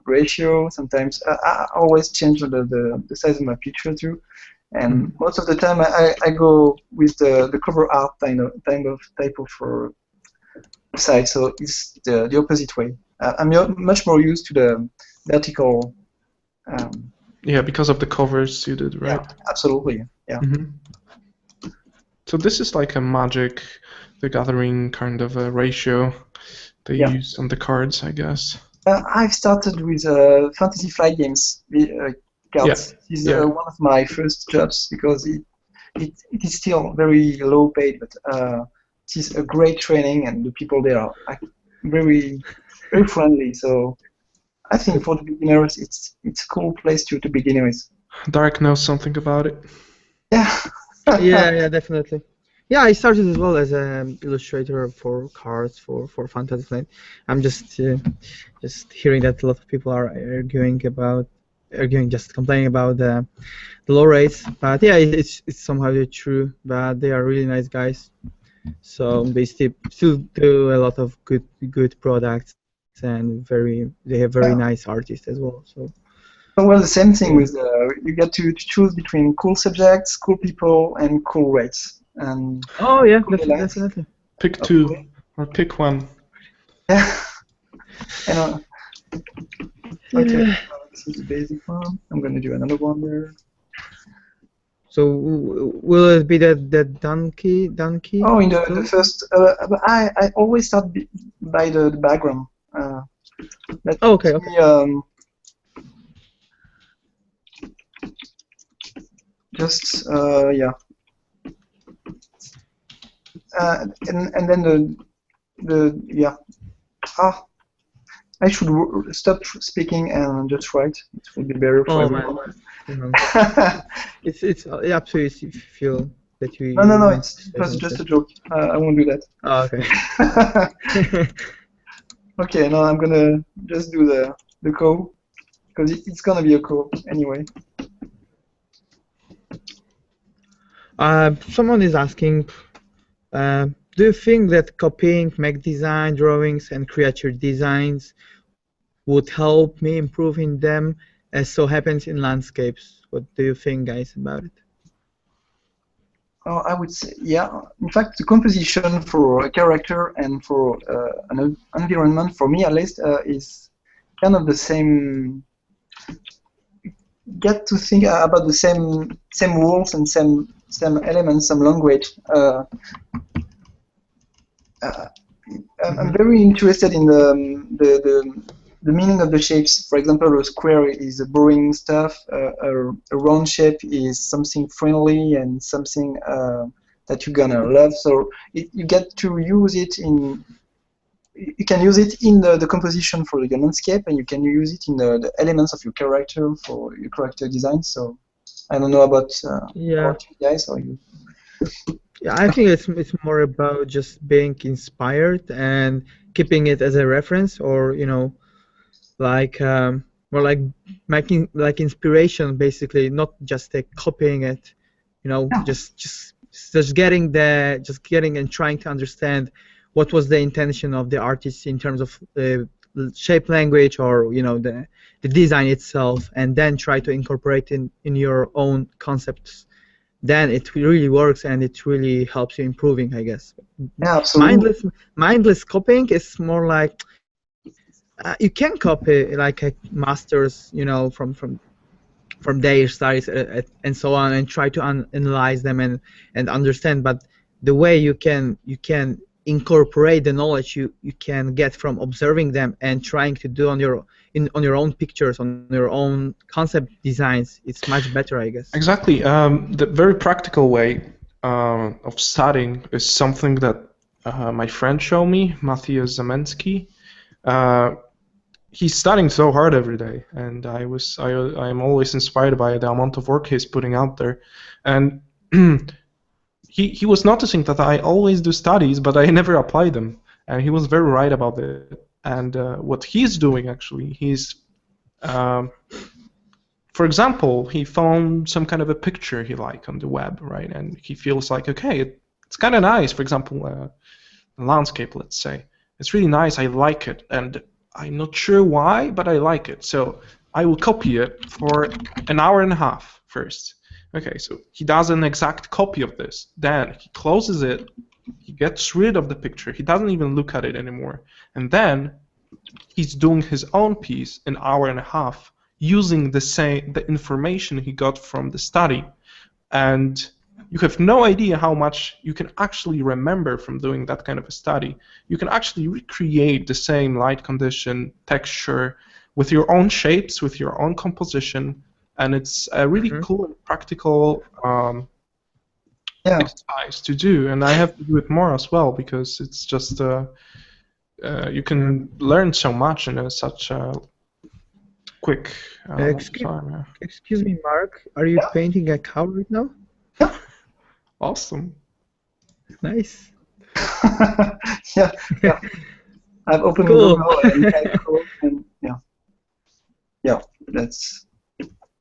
ratio. Sometimes I always change the size of my picture too. And most of the time I go with the cover art type of side, so it's the opposite way. I'm much more used to the vertical. Yeah, because of the covers you did, right? Yeah, absolutely. Yeah. So this is like a Magic the Gathering kind of a ratio they use on the cards, I guess. I've started with Fantasy Flight Games cards. This is one of my first jobs, because it is still very low paid, but it is a great training, and the people there are very, very friendly. So I think for the beginners, it's a cool place to begin with. Darek knows something about it. Yeah. yeah, definitely. Yeah, I started as well as an illustrator for cards for Fantasy Flight. I'm just hearing that a lot of people are arguing, just complaining about the low rates. But yeah, it's somehow true. But they are really nice guys. So they still do a lot of good products, and they have very nice artists as well. So. Well, the same thing with you get to choose between cool subjects, cool people, and cool rates. And oh yeah, definitely. Pick two or pick one. Yeah. Okay. This is the basic one. I'm gonna do another one there. So will it be that donkey? Oh, in the first. I always start by the background. Okay. just yeah. And then the yeah. I should stop speaking and just write. It would be better for everyone. It's up to you if you feel that you. No. It was just a joke. I won't do that. Oh, okay. Okay, now I'm gonna just do the code because it's gonna be a code anyway. Someone is asking, do you think that copying Mac design drawings and create your designs would help me improving them, as so happens in landscapes? What do you think, guys, about it? Oh, I would say, yeah. In fact, the composition for a character and for an environment, for me at least, is kind of the same. Get to think about the same rules and same elements, some language. I'm very interested in the meaning of the shapes. For example, a square is a boring stuff. A round shape is something friendly and something that you're gonna love. So you get to use it in. You can use it in the composition for your landscape, and you can use it in the elements of your character for your character design. So I don't know about you guys or you. Yeah, I think it's more about just being inspired and keeping it as a reference, or like more like making like inspiration, basically, not just copying it. Just getting and trying to understand what was the intention of the artist in terms of shape language, or the design itself, and then try to incorporate in your own concepts. Then it really works and it really helps you improving, I guess. Yeah, absolutely. Mindless copying is more like you can copy like masters, from their studies and so on, and try to analyze them and understand. But the way you can incorporate the knowledge you can get from observing them and trying to do on your own pictures, on your own concept designs, it's much better, I guess. Exactly. The very practical way of studying is something that my friend showed me, Matthias Zamensky. He's studying so hard every day, and I'm always inspired by the amount of work he's putting out there. And he was noticing that I always do studies, but I never apply them, and he was very right about it. And what he's doing, actually, he's for example, he found some kind of a picture he liked on the web, right? And he feels like, okay, it's kind of nice. For example, a landscape, let's say. It's really nice, I like it, and I'm not sure why, but I like it. So I will copy it for an hour and a half first. Okay, so he does an exact copy of this. Then he closes it, he gets rid of the picture, he doesn't even look at it anymore. And then he's doing his own piece an hour and a half using the information he got from the study. And you have no idea how much you can actually remember from doing that kind of a study. You can actually recreate the same light condition, texture, with your own shapes, with your own composition, and it's a really cool and practical exercise to do. And I have to do it more as well, because it's just you can learn so much in such a quick time. Yeah. Excuse me, Mark, are you painting a cow right now? Awesome. Nice. yeah. I've opened the logo and yeah, that's.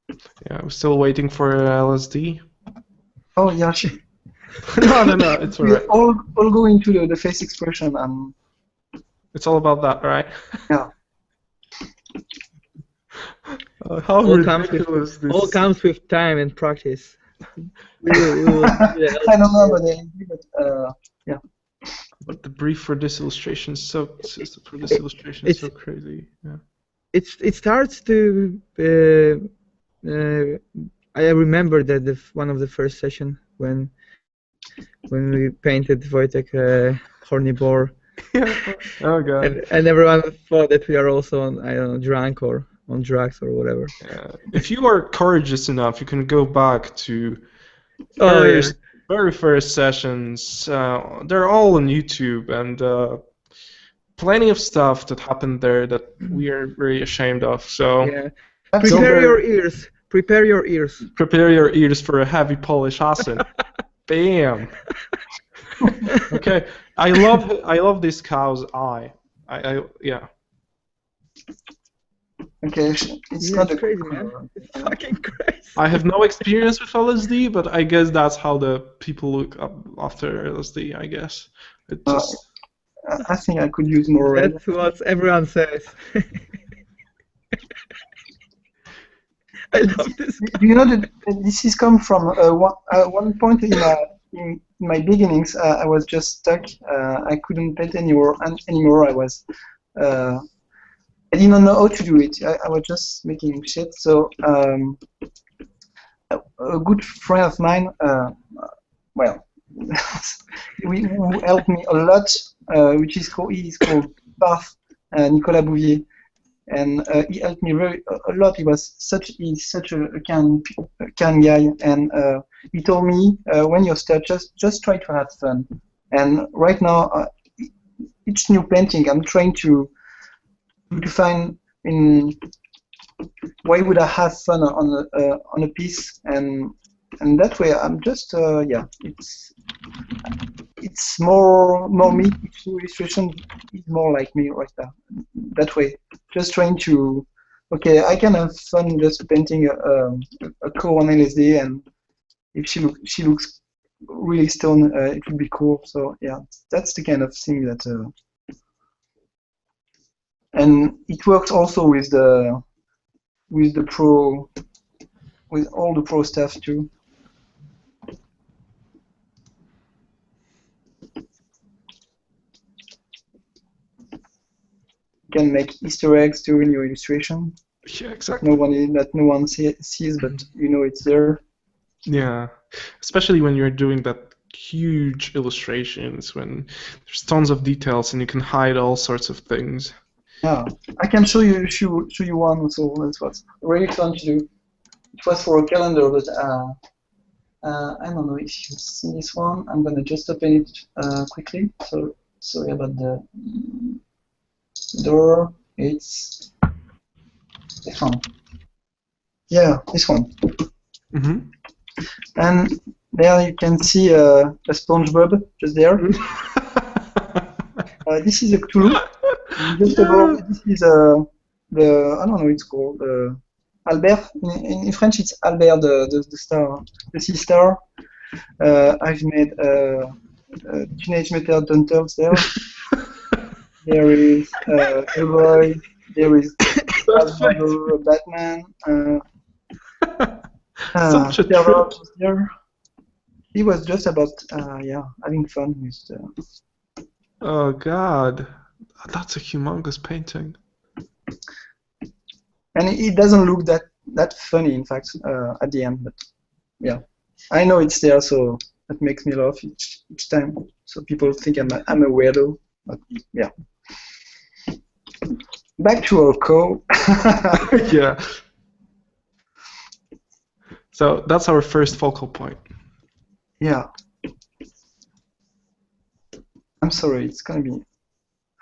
Yeah, I'm still waiting for LSD. Oh yeah. No, it's alright. All go into the face expression. It's all about that, right? Yeah. How ridiculous this. All comes with time and practice. I don't know about the LSD, but yeah. But the brief for this illustration is so crazy. Yeah. It starts to. I remember that one of the first session when we painted Wojtek horny boar. Yeah. Oh god. And everyone thought that we are also, I don't know, drunk or on drugs or whatever. If you are courageous enough, you can go back to Oh, very first sessions. They're all on YouTube, and plenty of stuff that happened there that we are very ashamed of. So yeah. Prepare your ears. Prepare your ears. Prepare your ears for a heavy Polish accent. Bam. Okay, I love this cow's eye. Yeah. Okay, it's not a crazy, man. It's fucking crazy. I have no experience with LSD, but I guess that's how the people look up after LSD. I guess. It just. I think I could use more. That's what everyone says. I love this. You know that this is come from one point in my beginnings. I was just stuck. I couldn't paint anymore. I was. I didn't know how to do it. I was just making shit. So a good friend of mine, who helped me a lot, which is he's called Parth Nicolas Bouvier, and he helped me a lot. He's such a kind guy, and he told me when you're stuck, just try to have fun. And right now, each new painting, I'm trying to find why would I have fun on a piece, and that way I'm just it's more me. Each new illustration is more like me right now. That way, just trying to I can have fun just painting a cow on LSD, and if she looks really stoned, it would be cool. So yeah, that's the kind of thing that. And it works also with all the pro stuff too. You can make Easter eggs too in your illustration. Yeah, exactly. That no one sees, but you know it's there. Yeah, especially when you're doing that huge illustrations, when there's tons of details and you can hide all sorts of things. Yeah, I can show you one. So that was really fun to do. It was for a calendar, but I don't know if you see this one. I'm gonna just open it quickly. So sorry about the door. It's this one. Yeah, this one. Mm-hmm. And there you can see a SpongeBob just there. This is a Cthulhu. Just above, this is the I don't know, it's called Albert. In French, it's Albert, the star, the sea star. I've made Teenage Mutant Ninja Turtles there. There is Hellboy. There is Batman. Such a trip. There. He was just about having fun with. Oh God. That's a humongous painting. And it doesn't look that funny, in fact, at the end. But yeah, I know it's there, so that makes me laugh each time. So people think I'm a weirdo. But yeah. Back to our cow. Yeah. So that's our first focal point. Yeah. I'm sorry, it's gonna be.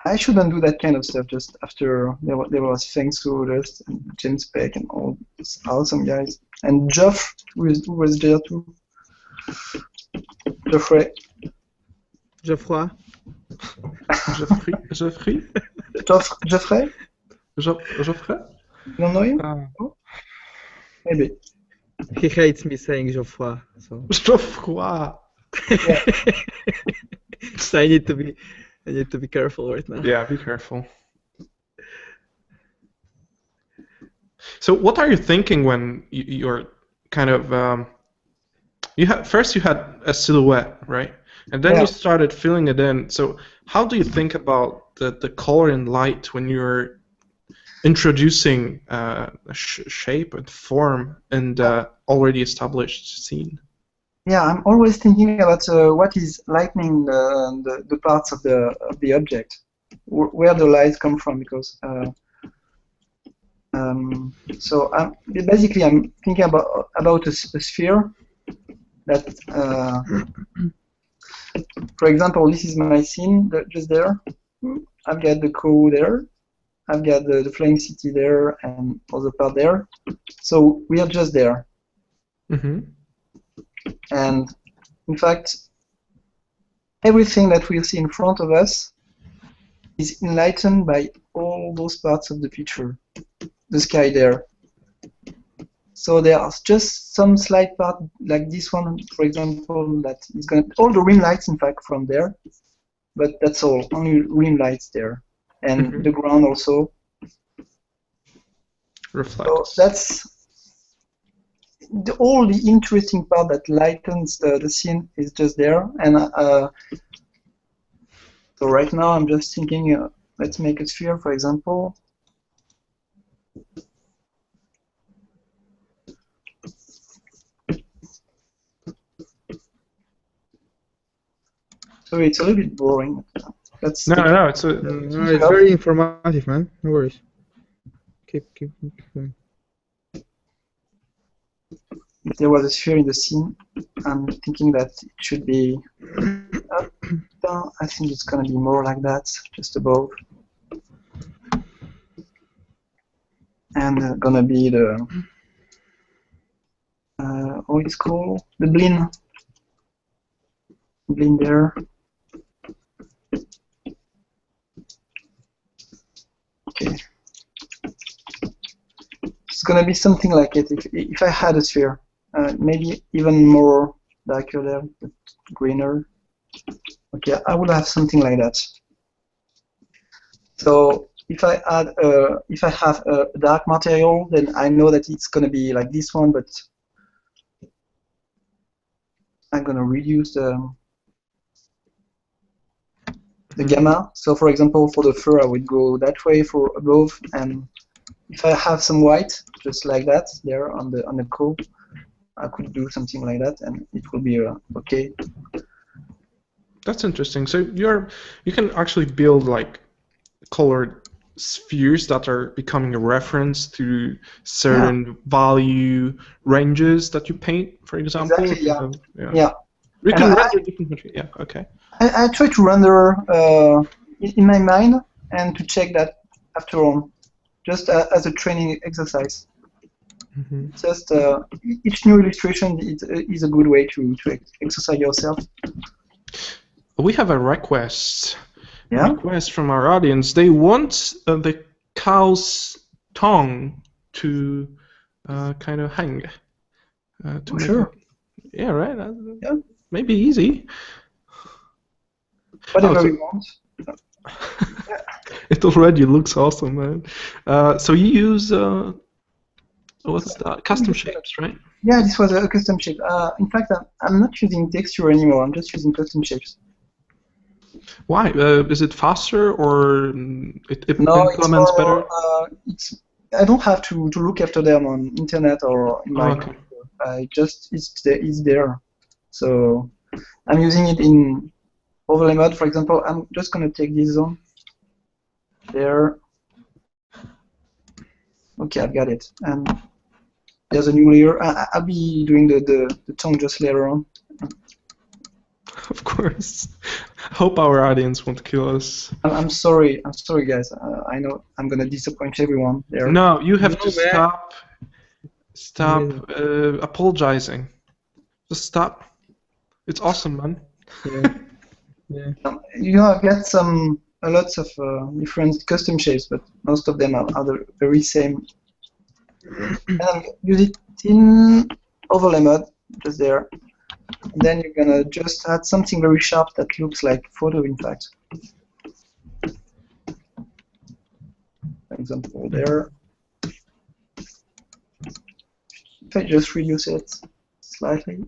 I shouldn't do that kind of stuff just after there was Feng Soudest and James Peck and all these awesome guys. And Geoff, who was there too. Geoffrey. Geoffroy. Geoffrey? Geoffrey? Geoffrey? You don't know him? Maybe. He hates me saying Geoffroy. So. Geoffroy. Yeah. So I need to be careful right now. Yeah, be careful. So what are you thinking when you're kind of first you had a silhouette, right? And then you started filling it in. So how do you think about the color and light when you're introducing shape and form and already established scene? Yeah, I'm always thinking about what is lightening the parts of the object, where the light come from, because So basically, I'm thinking about a sphere that, for example, this is my scene just there. I've got the co there. I've got the flying city there and other part there. So we are just there. And in fact, everything that we see in front of us is enlightened by all those parts of the picture, the sky there. So there's just some slight part, like this one, for example, that is going to, all the rim lights, in fact, from there, but that's all, only rim lights there. And the ground also. Reflects. So that's all the interesting part that lightens the scene is just there. And so right now I'm just thinking, let's make a sphere, for example. So it's a little bit boring. No, it's very informative, man. No worries. Keep going. If there was a sphere in the scene, I'm thinking that it should be up, down. I think it's gonna be more like that, just above. And gonna be the how it's called? The blin there. Okay. It's gonna be something like it if I had a sphere. Maybe even more darker there, but greener. Okay, I would have something like that. So if I have a dark material, then I know that it's gonna be like this one, but I'm gonna reduce the gamma. So for example, for the fur, I would go that way for above, and if I have some white, just like that, there on the co, I could do something like that, and it will be okay. That's interesting. So you can actually build like colored spheres that are becoming a reference to certain value ranges that you paint, for example. Exactly. Yeah. You can render different material. Yeah. Okay. I try to render in my mind and to check that after all, just as a training exercise. Just each new illustration is a good way to exercise yourself. We have a request. Yeah? Request from our audience. They want the cow's tongue to kind of hang. Sure. Yeah, right. Yeah. Maybe easy. Whatever you want. It already looks awesome, man. So you use what's that? Custom shapes, right? Yeah, this was a custom shape. In fact, I'm not using texture anymore. I'm just using custom shapes. Why? Is it faster or it implements better? I don't have to look after them on internet or in my computer. It's there. So I'm using it in overlay mode. For example, I'm just gonna take this zone there. Okay, I've got it. And there's a new layer. I'll be doing the tongue just later on. Of course. Hope our audience won't kill us. I'm sorry, guys. I know I'm gonna disappoint everyone there. No, you have to stop apologizing. Just stop. It's awesome, man. Yeah. You know, I've got a lot of different custom shapes, but most of them are the very same. And I'll use it in overlay mode, just there. And then you're gonna just add something very sharp that looks like photo, in fact. For example, there. If I just reduce it slightly.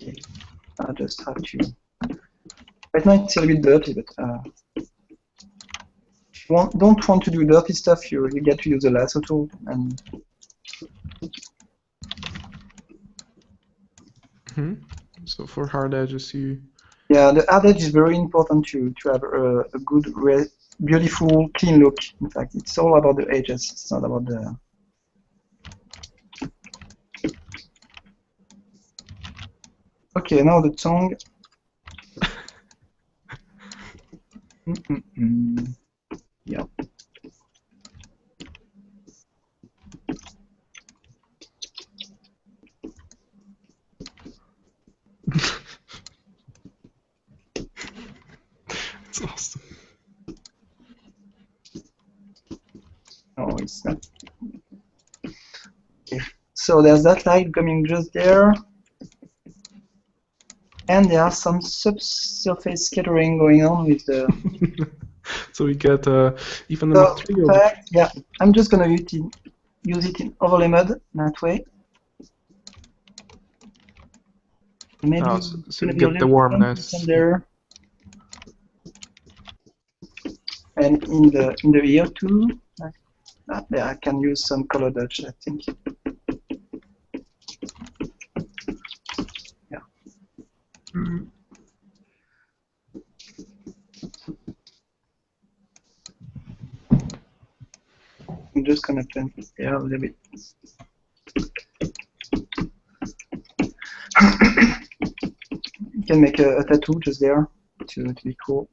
Okay. I just have to. Right now it's a little bit dirty, but if you don't want to do dirty stuff, you get to use the lasso tool and. So for hard edges, you. Yeah, the hard edge is very important to have a good, beautiful, clean look. In fact, it's all about the edges. It's not about the. Okay, now the tongue. Yeah. It's awesome. No, it's not. Okay. So there's that light coming just there. And there are some subsurface scattering going on with the. So we get even the material. Yeah, I'm just gonna use it in overlay mode that way. Maybe so you get the warmness there. And in the ear too. There I can use some color dodge, I think. Yeah. I'm just gonna paint it there a little bit. You can make a tattoo just there to be cool.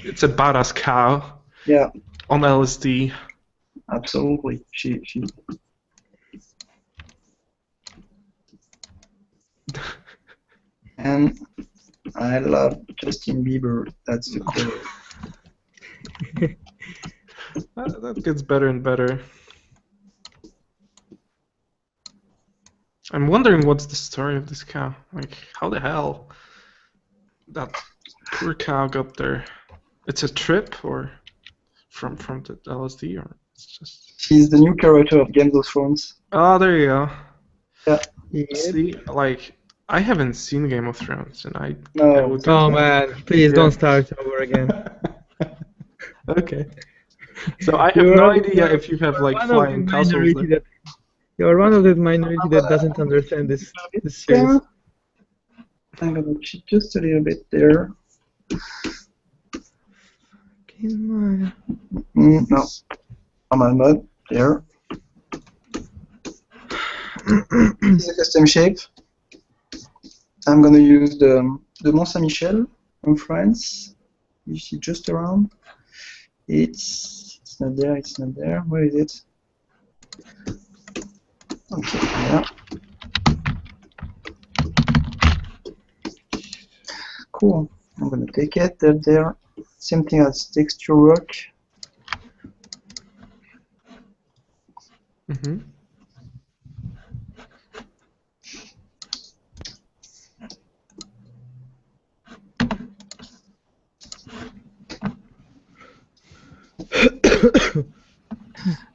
It's a badass cow. Yeah. On LSD. Absolutely. She. And I love Justin Bieber. That's the cool. That gets better and better. I'm wondering what's the story of this cow. Like, how the hell that poor cow got there? It's a trip, or from the LSD, or it's just. She's the new character of Game of Thrones. Oh, there you go. Yeah. See, like, I haven't seen Game of Thrones, and I. No. Oh man, please don't start over again. Okay. So I have no idea if you have like flying castles there. You're one of the minority that doesn't understand this series. I'm gonna cheat just a little bit there. No. Normal mode there. This is a custom shape. I'm gonna use the Mont Saint-Michel from France. You see just around. It's not there. It's not there. Where is it? Okay, yeah. Cool. I'm gonna take it there. Same thing as texture work.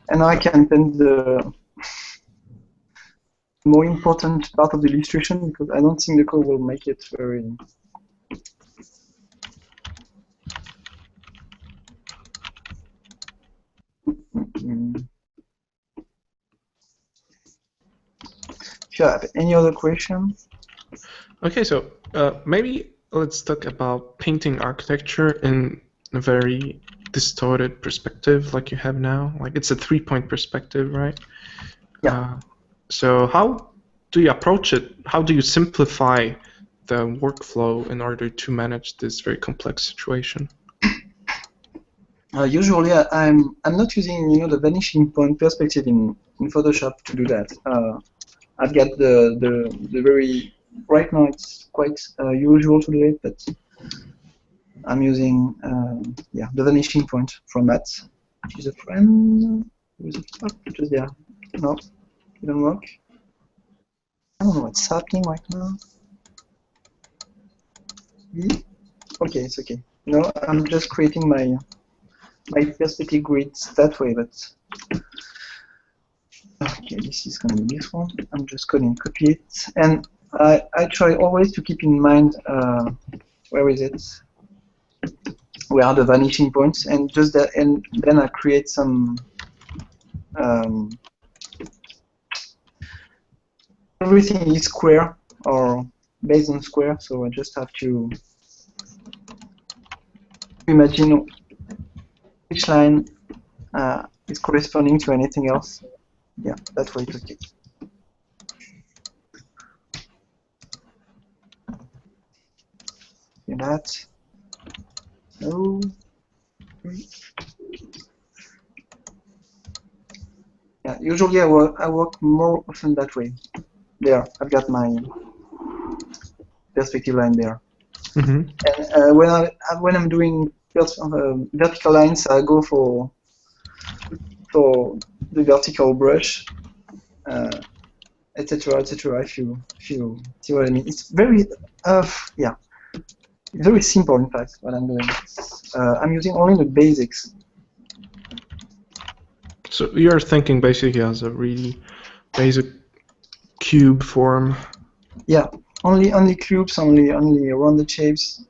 And now I can paint the more important part of the illustration, because I don't think the code will make it very. If you have any other questions? Okay, so maybe let's talk about painting architecture in a very distorted perspective like you have now. Like, it's a 3-point perspective, right? Yeah. So how do you approach it? How do you simplify the workflow in order to manage this very complex situation? Usually, I'm not using the vanishing point perspective in Photoshop to do that. I've got the very right now it's quite usual to do it, but I'm using the vanishing point from Matt, which is a friend. Who's it? Oh, just there. No, didn't work. I don't know what's happening right now. Okay, it's okay. No, I'm just creating my perspective grids that way, but okay, this is gonna be this one. I'm just going to copy it, and I try always to keep in mind where is it? Where are the vanishing points, and just that, and then I create some everything is square or based on square, so I just have to imagine which line is corresponding to anything else. Yeah, that way it's okay. Do that. No. Yeah, usually I work more often that way. There, I've got my perspective line there. Mm-hmm. And when I'm doing vertical lines, I go for the vertical brush, etc., etc. If you see what I mean, it's very yeah, very simple. In fact, what I'm doing, I'm using only the basics. So you're thinking basically as a really basic cube form. Yeah, only cubes, only rounded shapes.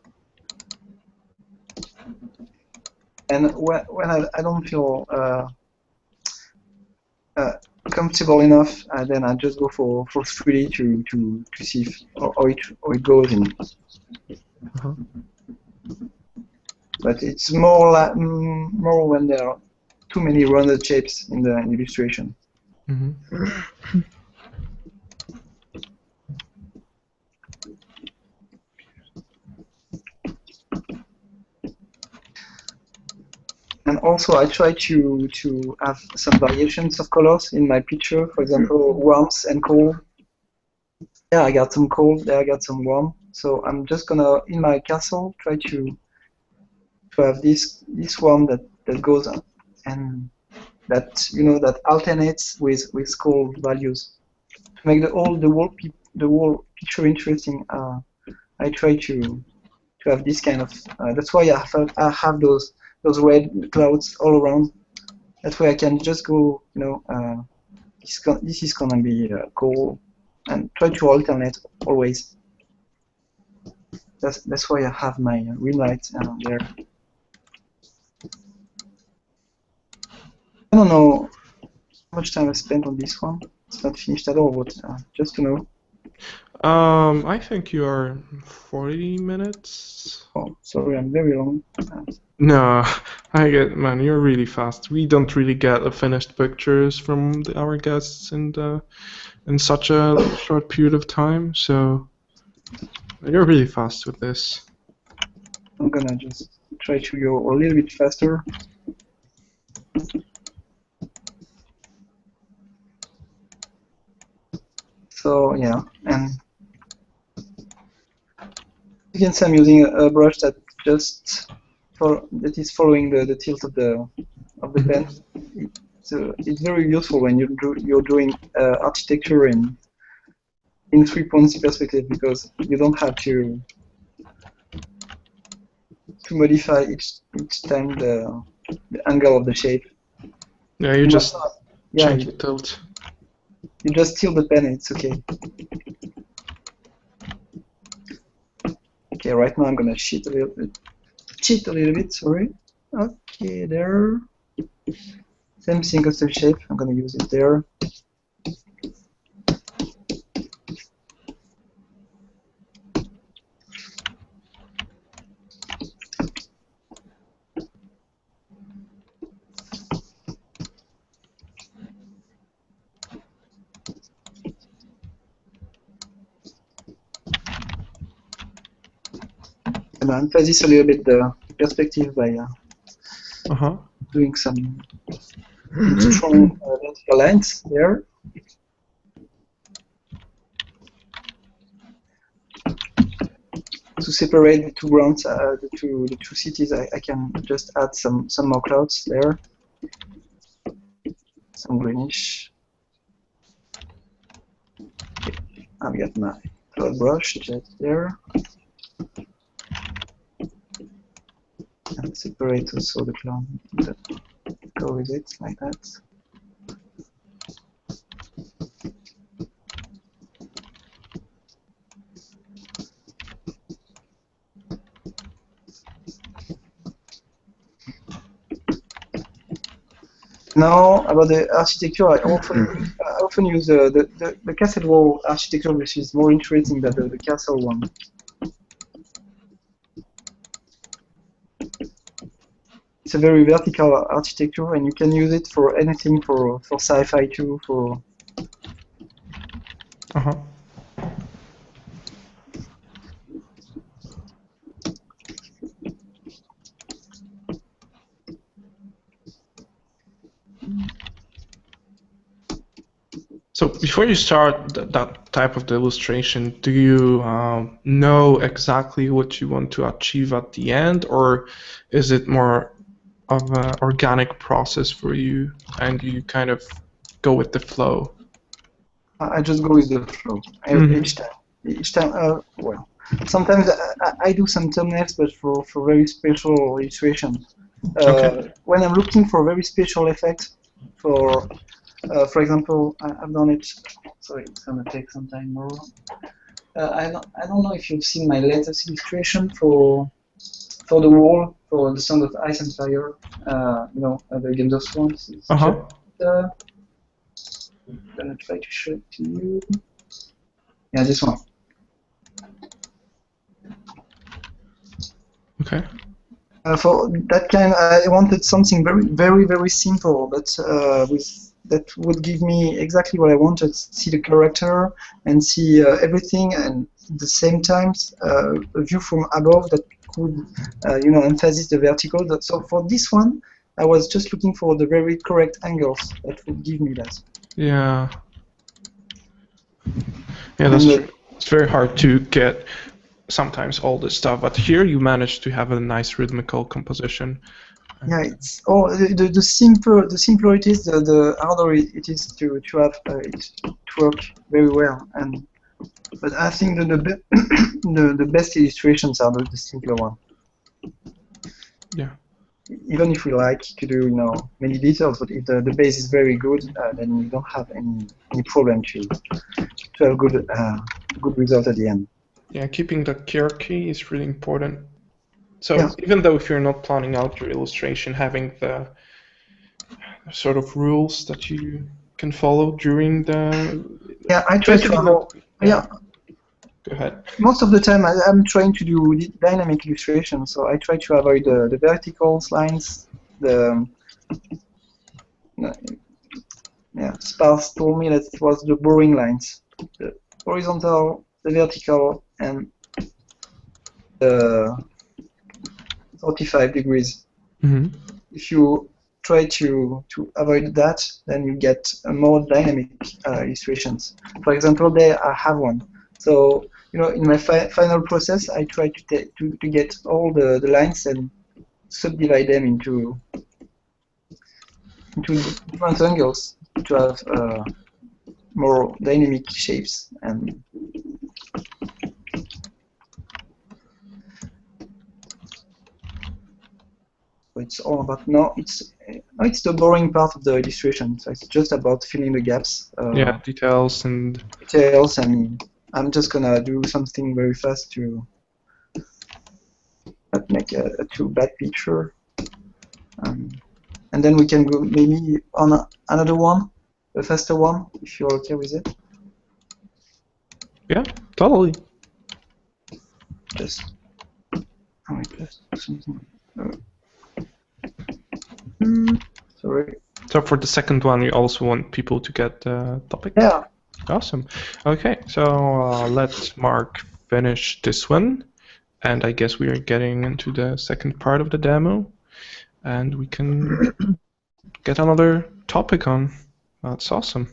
And when I don't feel comfortable enough, then I just go for 3D to see if, how it goes in. But it's more more when there are too many rounded shapes in the illustration. Mm-hmm. And also I try to have some variations of colors in my picture. For example, warmth and cold. Yeah, I got some cold. There I got some warm. So I'm just gonna in my castle try to have this warm that goes up and that that alternates with cold values to make the whole picture interesting. I try to have this kind of. That's why I have those red clouds all around. That way I can just go, this is gonna be cold, and try to alternate always. That's why I have my rim light there. I don't know how much time I spent on this one. It's not finished at all, but just to know. I think you are 40 minutes. Oh, sorry, I'm very long. No, I get, man, you're really fast. We don't really get finished pictures from our guests in such a short period of time, so you're really fast with this. I'm gonna just try to go a little bit faster. So yeah, and you can see I'm using a brush that is following the tilt of the pen. It's very useful when you're doing architecture in 3.0 perspective, because you don't have to modify each time the angle of the shape. Yeah, you just change the tilt. You just tilt the pen and it's okay. Okay, right now I'm gonna cheat a little bit, sorry. Okay, there. Same single cell shape, I'm gonna use it there. And I emphasize a little bit the perspective by doing some strong vertical lines there. To separate the two grounds, the two cities, I can just add some more clouds there, some greenish. Okay. I've got my cloud brush just there, and separate also the cloud that go with it like that. Now about the architecture, I often often use the castle wall architecture, which is more interesting than the castle one. It's a very vertical architecture, and you can use it for anything, for sci-fi too, for. So before you start that type of illustration, do you know exactly what you want to achieve at the end, or is it more of an organic process for you, and you kind of go with the flow? I just go with the flow each time. Each time, well, sometimes I do some thumbnails, but for very special illustrations. Okay. When I'm looking for very special effects, for example, I've done it. Sorry, it's gonna take some time more. I don't know if you've seen my latest illustration for the wall for the Sound of Ice and Fire. The Games of Thrones. I'm gonna try to show it to you. Yeah, this one. Okay. For that kind, I wanted something very simple, but that would give me exactly what I wanted. See the character and see everything, and at the same time a view from above that could, emphasize the vertical. So for this one, I was just looking for the very correct angles that would give me that. Yeah. Yeah, that's true. It's very hard to get sometimes all this stuff, but here you managed to have a nice rhythmical composition. Yeah, it's the simpler it is, the harder it is to have it to work very well. But I think that the best illustrations are the simpler one. Yeah. Even if we like to do many details, but if the base is very good, then you don't have any problem to have good result at the end. Yeah, keeping the hierarchy is really important. So even though if you're not planning out your illustration, having the sort of rules that you can follow during the... Yeah, I try to follow. Yeah. Go ahead. Most of the time I'm trying to do dynamic illustration, so I try to avoid the vertical lines. Sparse told me that it was the boring lines. The horizontal, the vertical, and the 45 degrees. If you try to avoid that, then you get more dynamic illustrations. For example, there I have one. So in my final process, I try to get all the lines and subdivide them into different angles to have more dynamic shapes. And it's all about it's the boring part of the illustration. So it's just about filling the gaps. Details and I'm just gonna do something very fast to not make a too bad picture. And then we can go maybe on another one, a faster one, if you're okay with it. Yeah, totally. Just something. Sorry. So for the second one, you also want people to get the topic? Yeah. Awesome. Okay, so let Mark finish this one, and I guess we are getting into the second part of the demo, and we can get another topic on. That's awesome.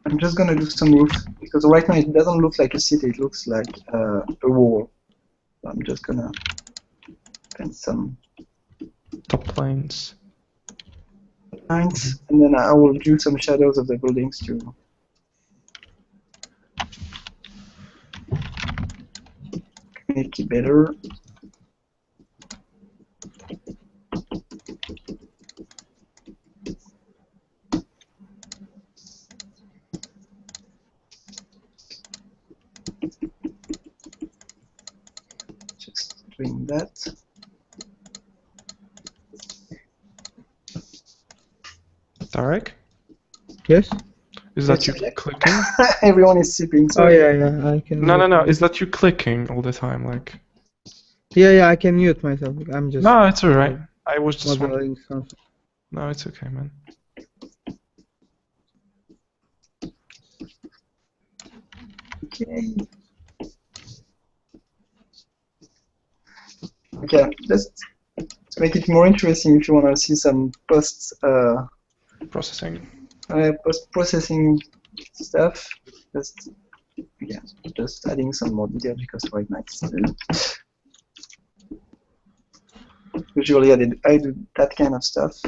I'm just gonna do some roof, because right now it doesn't look like a city, it looks like a wall. So I'm just gonna paint some top planes. And then I will do some shadows of the buildings too. Make it better. Just doing that. Darek? Yes? Is that you clicking? Everyone is sleeping. Oh yeah, I can. No. Is that you clicking all the time? Like. Yeah, I can mute myself. I'm just. No, it's alright. I was just wondering. Modeling something. No, it's okay, man. Okay. Okay, just to make it more interesting, if you want to see some Processing. post-processing stuff, just adding some more detail because right now it's usually I do that kind of stuff.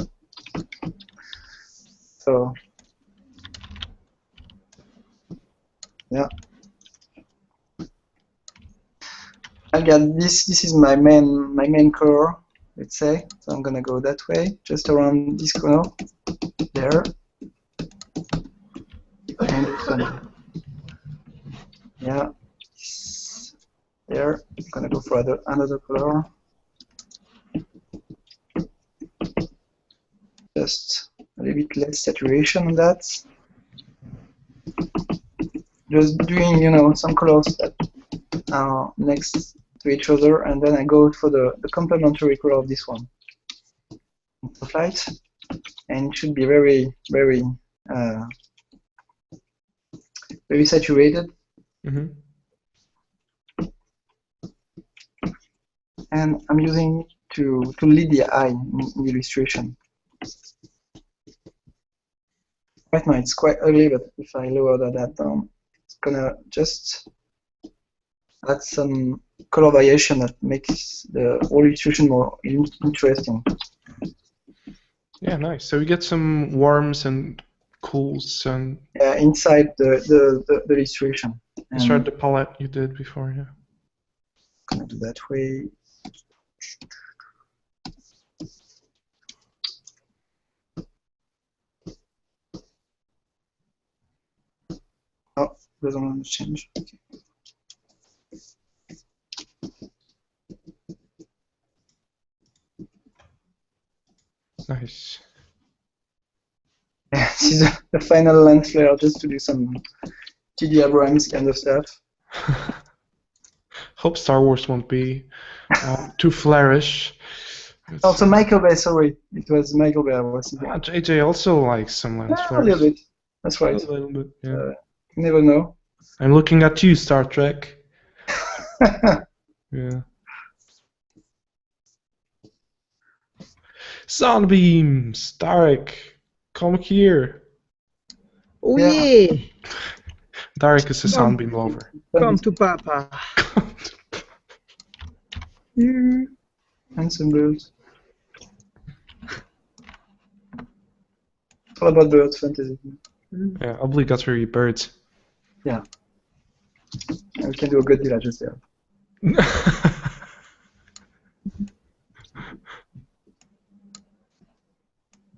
So yeah, I got this. This is my main color, let's say. So I'm gonna go that way, just around this color there, and yeah, there. I'm gonna go for another color. Just a little bit less saturation on that. Just doing, some colors that are next to each other, and then I go for the complementary color of this one. Of light, and it should be very, very, very saturated. Mm-hmm. And I'm using to lead the eye in the illustration. Right now it's quite ugly, but if I lower that down, it's gonna just add some color variation that makes the whole illustration more interesting. Yeah, nice. So we get some warms and cools and inside the illustration. inside the palette you did before, yeah. Gonna do that way. Oh, doesn't want to change. Okay. Nice. Yeah, this is the final lens layer, just to do some TD Abrams kind of stuff. Hope Star Wars won't be too flourish. Also, Michael Bay, sorry. It was Michael Bay I was thinking. JJ also likes some lens A flares. little bit. That's right. A little bit, yeah. You never know. I'm looking at you, Star Trek. Yeah. Sunbeams, Darek, come here. Oh yeah. Darek is a sunbeam lover. Come to Papa. Handsome birds. It's all about birds, fantasy. Yeah, obligatory birds. Yeah. And we can do a good deal just there.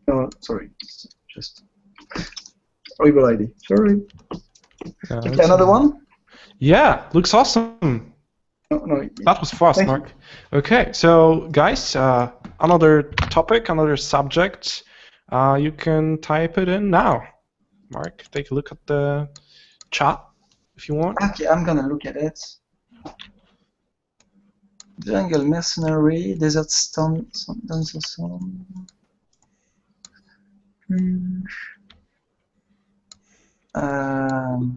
Oh, sorry. Just horrible idea. Sorry. Okay, another one? Yeah, looks awesome. No. That was fast, Mark. Okay, so guys, another topic, another subject. You can type it in now. Mark, take a look at the chat if you want. Okay, I'm gonna look at it. Jungle Mercenary, Desert Storm, Dancer Storm.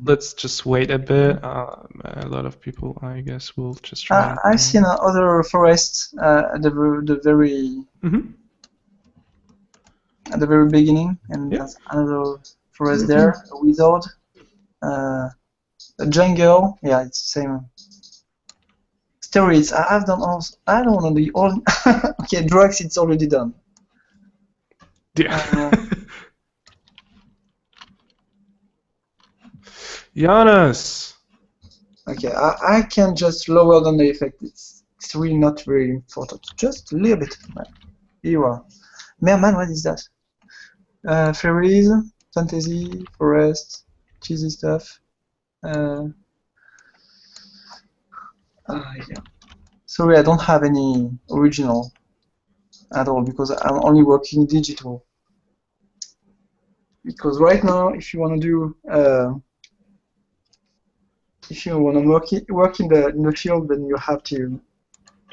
Let's just wait a bit. A lot of people, I guess, will just try. I've seen other forests at the very at the very beginning, and there's another forest there, a wizard, a jungle. Yeah, it's the same. Stories. I've done all. I don't know the all. Okay, drugs. It's already done. Yeah. Jonas. Okay, I can just lower down the effect. It's really not very important. Just a little bit. Here you are. Man, what is that? Fairies, fantasy, forest, cheesy stuff. Yeah. Sorry, I don't have any original at all because I'm only working digital. because right now, if you want to do, if you want to work in the field, then you have to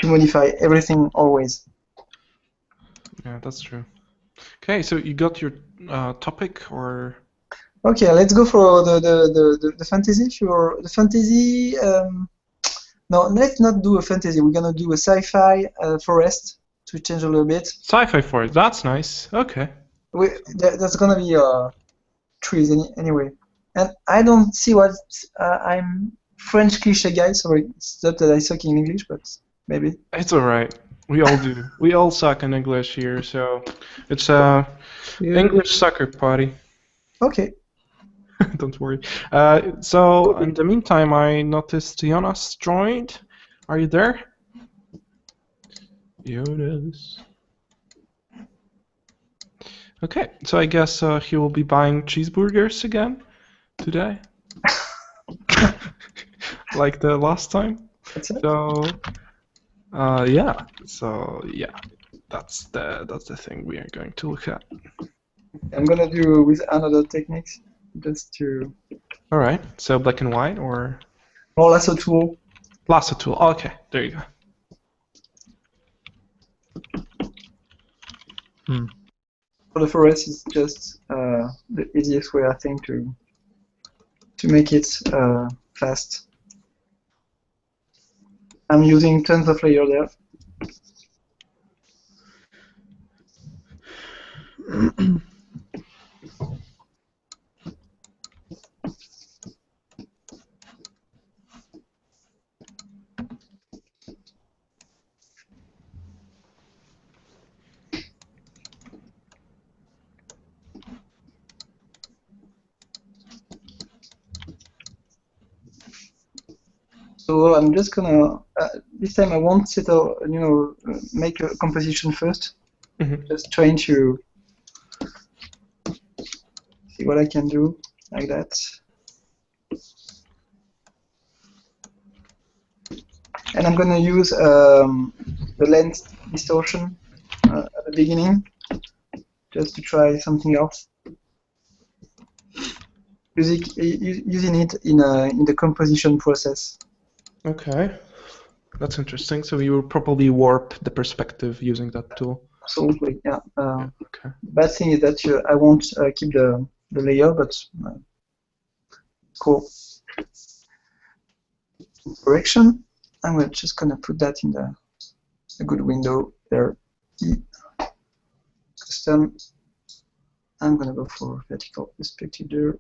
modify everything always. Yeah, that's true. Okay, so you got your topic, or? Okay, let's go for the fantasy. The fantasy. No, let's not do a fantasy. We're gonna do a sci-fi forest to change a little bit. Sci-fi forest. That's nice. Okay. That's gonna be trees anyway. And I don't see what I'm French cliché guy. Sorry, it's not that I suck in English, but maybe. It's alright. We all do. We all suck in English here, so it's English sucker party. Okay. Don't worry. So in the meantime, I noticed Jonas joined. Are you there? Jonas. Okay, so I guess he will be buying cheeseburgers again today, like the last time. That's it. So yeah. So yeah, that's the thing we are going to look at. I'm gonna do with another technique, just to. All right. So black and white or Lasso tool. lasso tool. Okay, there you go. For the forest, is just the easiest way, I think, to make it fast. I'm using tons of layers there. So I'm just gonna this time I won't settle, make a composition first. Just trying to see what I can do like that. And I'm gonna use the lens distortion at the beginning, just to try something else. Using it in the composition process. Okay, that's interesting. So you will probably warp the perspective using that tool. Absolutely, yeah. Okay. Bad thing is that I won't keep the layer, but cool. Correction. I'm just gonna put that in a good window there. Custom. I'm gonna go for vertical perspective there.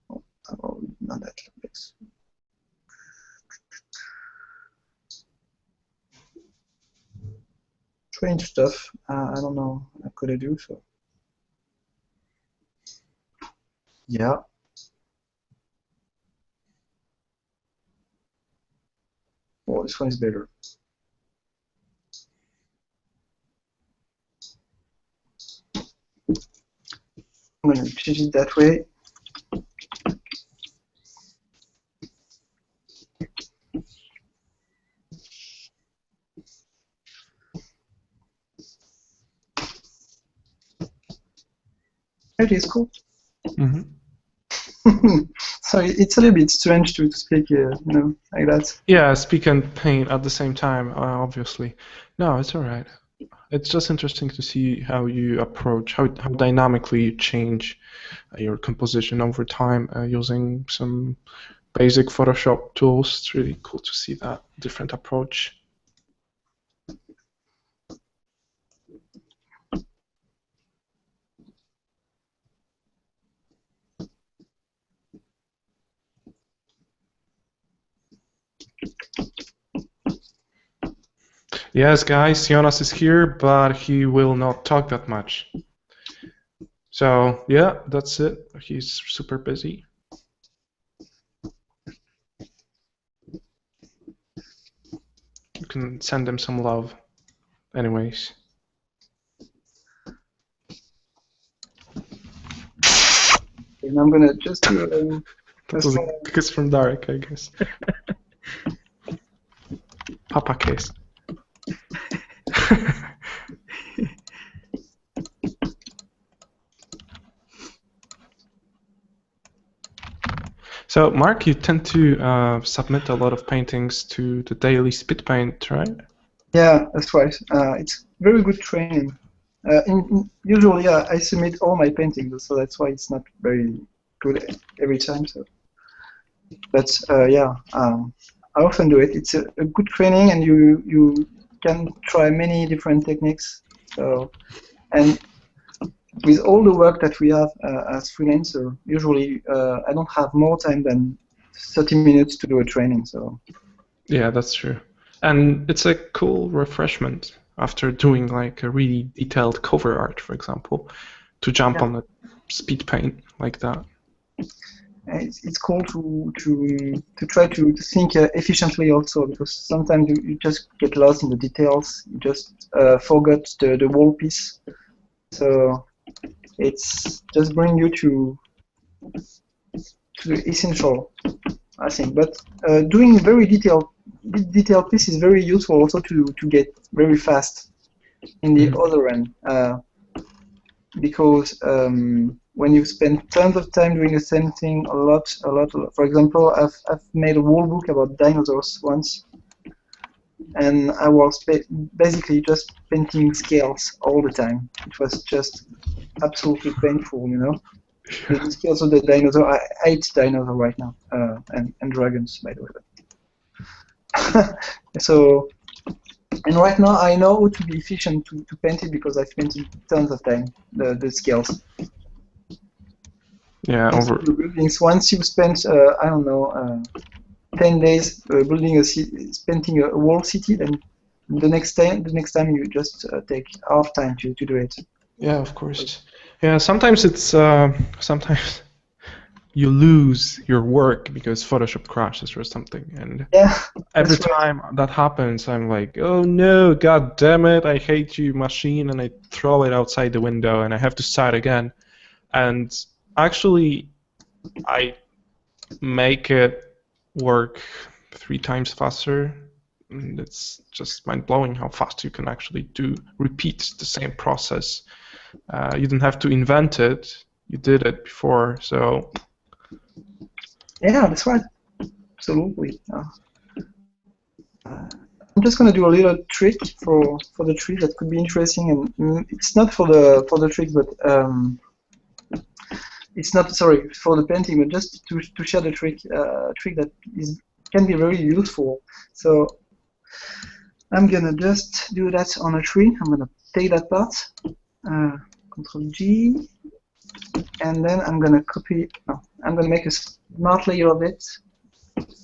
Oh, I've already done that. Strange stuff. I don't know what could I do, so. Yeah. Oh, this one is better. I'm going to change it that way. It is cool. So it's a little bit strange to speak, like that. Yeah, speak and paint at the same time, obviously. No, it's all right. It's just interesting to see how you approach, how dynamically you change your composition over time using some basic Photoshop tools. It's really cool to see that different approach. Yes, guys, Jonas is here, but he will not talk that much. So, yeah, that's it. He's super busy. You can send him some love. Anyways. And I'm going to just do that was a kiss from Darek, I guess. Papa kiss. So, Mark, you tend to submit a lot of paintings to the daily spit paint, right? Yeah, that's right. It's very good training. Usually, I submit all my paintings, so that's why it's not very good every time. So, but yeah, I often do it. It's a good training, and you can try many different techniques. So, and with all the work that we have as freelancer, usually I don't have more time than 30 minutes to do a training. So. Yeah, that's true. And it's a cool refreshment after doing like a really detailed cover art, for example, to jump on a speed paint like that. It's cool to try to think efficiently also, because sometimes you just get lost in the details. You just forgot the whole piece. So it's just bring you to the essential, I think. But doing very detailed piece is very useful also to get very fast in the other end, because when you spend tons of time doing the same thing a lot. For example, I've made a whole book about dinosaurs once, and I was basically just painting scales all the time. It was just absolutely painful, you know. The scales of the dinosaur. I hate dinosaurs right now, and dragons, by the way. So, and right now I know how to be efficient to paint it, because I've painted tons of time the scales. Yeah, over buildings. Once you spend, I don't know, 10 days building painting a whole city, then the next time you just take half time to do it. Yeah, of course. Yeah, sometimes it's sometimes you lose your work because Photoshop crashes or something, and every time that happens, I'm like, oh no, god damn it, I hate you, machine, and I throw it outside the window, and I have to start again. And actually, I make it work 3 times faster. And it's just mind-blowing how fast you can actually repeat the same process. You don't have to invent it. You did it before, so... Yeah, that's right. Absolutely. I'm just going to do a little trick for the tree that could be interesting, and it's not for the trick, but it's not, sorry, for the painting, but just to share the trick that can be very useful. So I'm gonna just do that on a tree. I'm gonna take that part, Control G, and then I'm gonna copy. No, I'm gonna make a smart layer of it.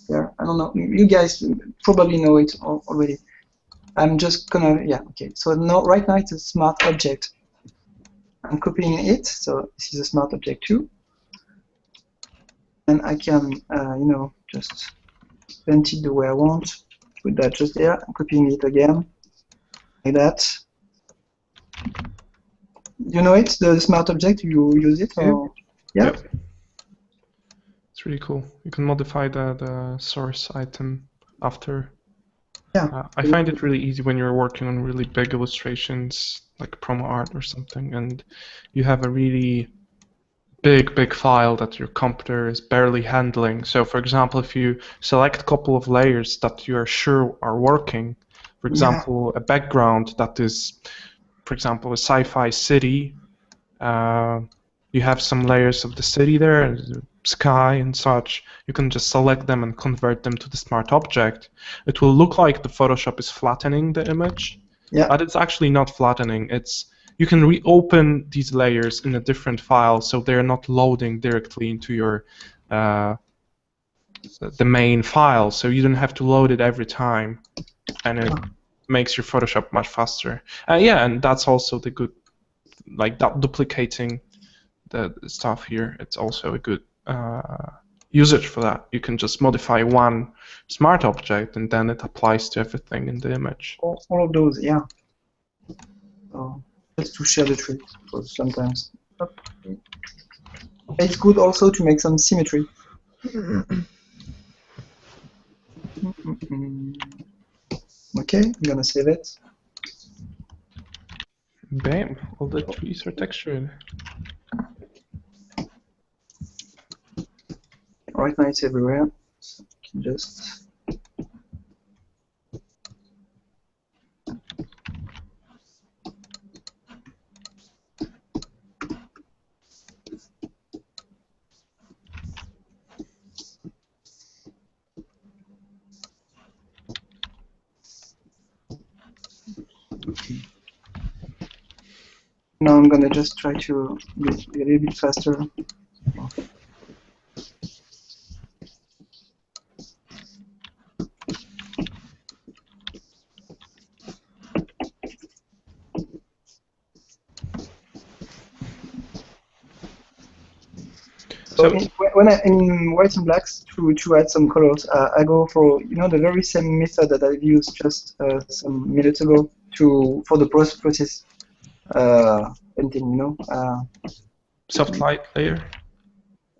There, I don't know. You guys probably know it already. I'm just gonna, yeah, okay. So now, right now it's a smart object. I'm copying it, so this is a smart object too. And I can, you know, just paint it the way I want. Put that just there. I'm copying it again, like that. You know it, the smart object. You use it, or yeah. Yep. It's really cool. You can modify the source item after. Yeah. I find it really easy when you're working on really big illustrations, like promo art or something, and you have a really big file that your computer is barely handling. So, for example, if you select a couple of layers that you are sure are working, for example, a background that is, for example, a sci-fi city, you have some layers of the city there, and sky and such, you can just select them and convert them to the smart object. It will look like the Photoshop is flattening the image, but it's actually not flattening. You can reopen these layers in a different file, so they're not loading directly into your the main file, so you don't have to load it every time, and it makes your Photoshop much faster. Yeah, and that's also the good, like that duplicating the stuff here. It's also a good usage for that. You can just modify one smart object, and then it applies to everything in the image. All of those, yeah. So, just to share the trick, because sometimes it's good also to make some symmetry. Okay, I'm gonna save it. Bam! All the trees are textured. All right now it's everywhere. So just. Now I'm gonna just try to get a little bit faster. So when in white and blacks to add some colors, I go for the very same method that I've used just some minutes ago for the process painting. Soft light layer.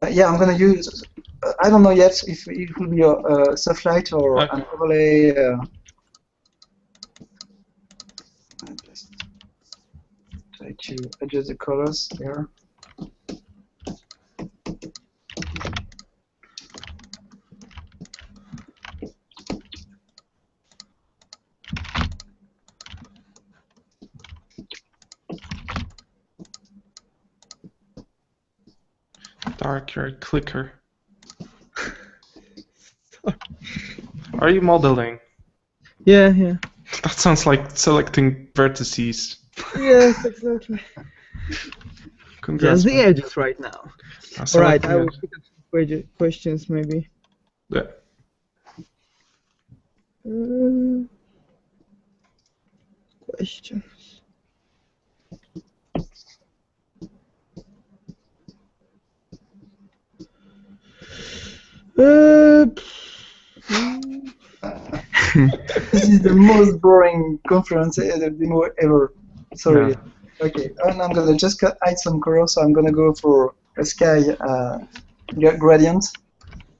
Yeah, I'm gonna use. I don't know yet if it will be a soft light or an overlay. Just try to adjust the colors there. Dark, you're a clicker. Are you modeling? Yeah, yeah. That sounds like selecting vertices. Yes, exactly. Congrats. Just the edges right now. Alright, I will pick up some questions maybe. Yeah. Questions. This is the most boring conference ever. Sorry. Yeah. Okay, and I'm gonna just add some color, so I'm gonna go for a sky gradient.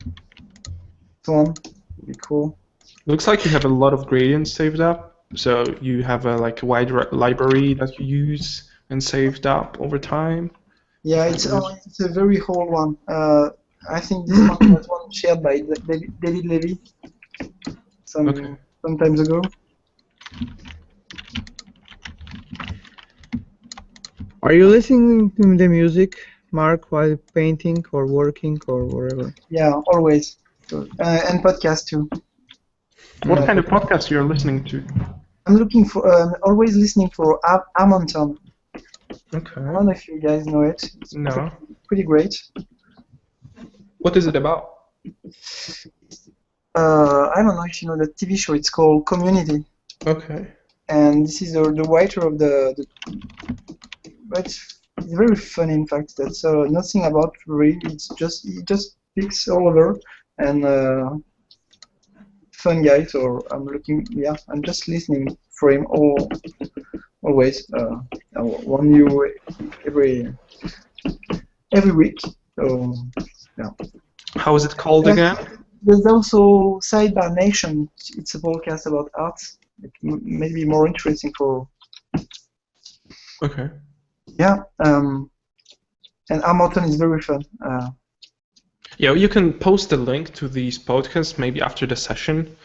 This one would be cool. Looks like you have a lot of gradients saved up. So you have a wide library that you use and saved up over time. Yeah, it's a very old one. I think this one was one shared by David Levy some times ago. Are you listening to the music, Mark, while painting or working or wherever? Yeah, always. And podcast too. What kind of podcast you're listening to? I'm looking for. Always listening for Armonton. Okay. I don't know if you guys know it. It's No. pretty great. What is it about? I don't know if you know the TV show. It's called Community. Okay. And this is the writer of the. It's very funny, in fact. That's nothing about real. It's just he just speaks all over and fun guy. So I'm looking. Yeah, I'm just listening for him always. One new every week. So yeah. How is it called again? There's also Sidebar Nation. It's a podcast about art. It may be more interesting for. Okay. Yeah, and Armonton is very fun. Yeah, you can post the link to these podcasts maybe after the session.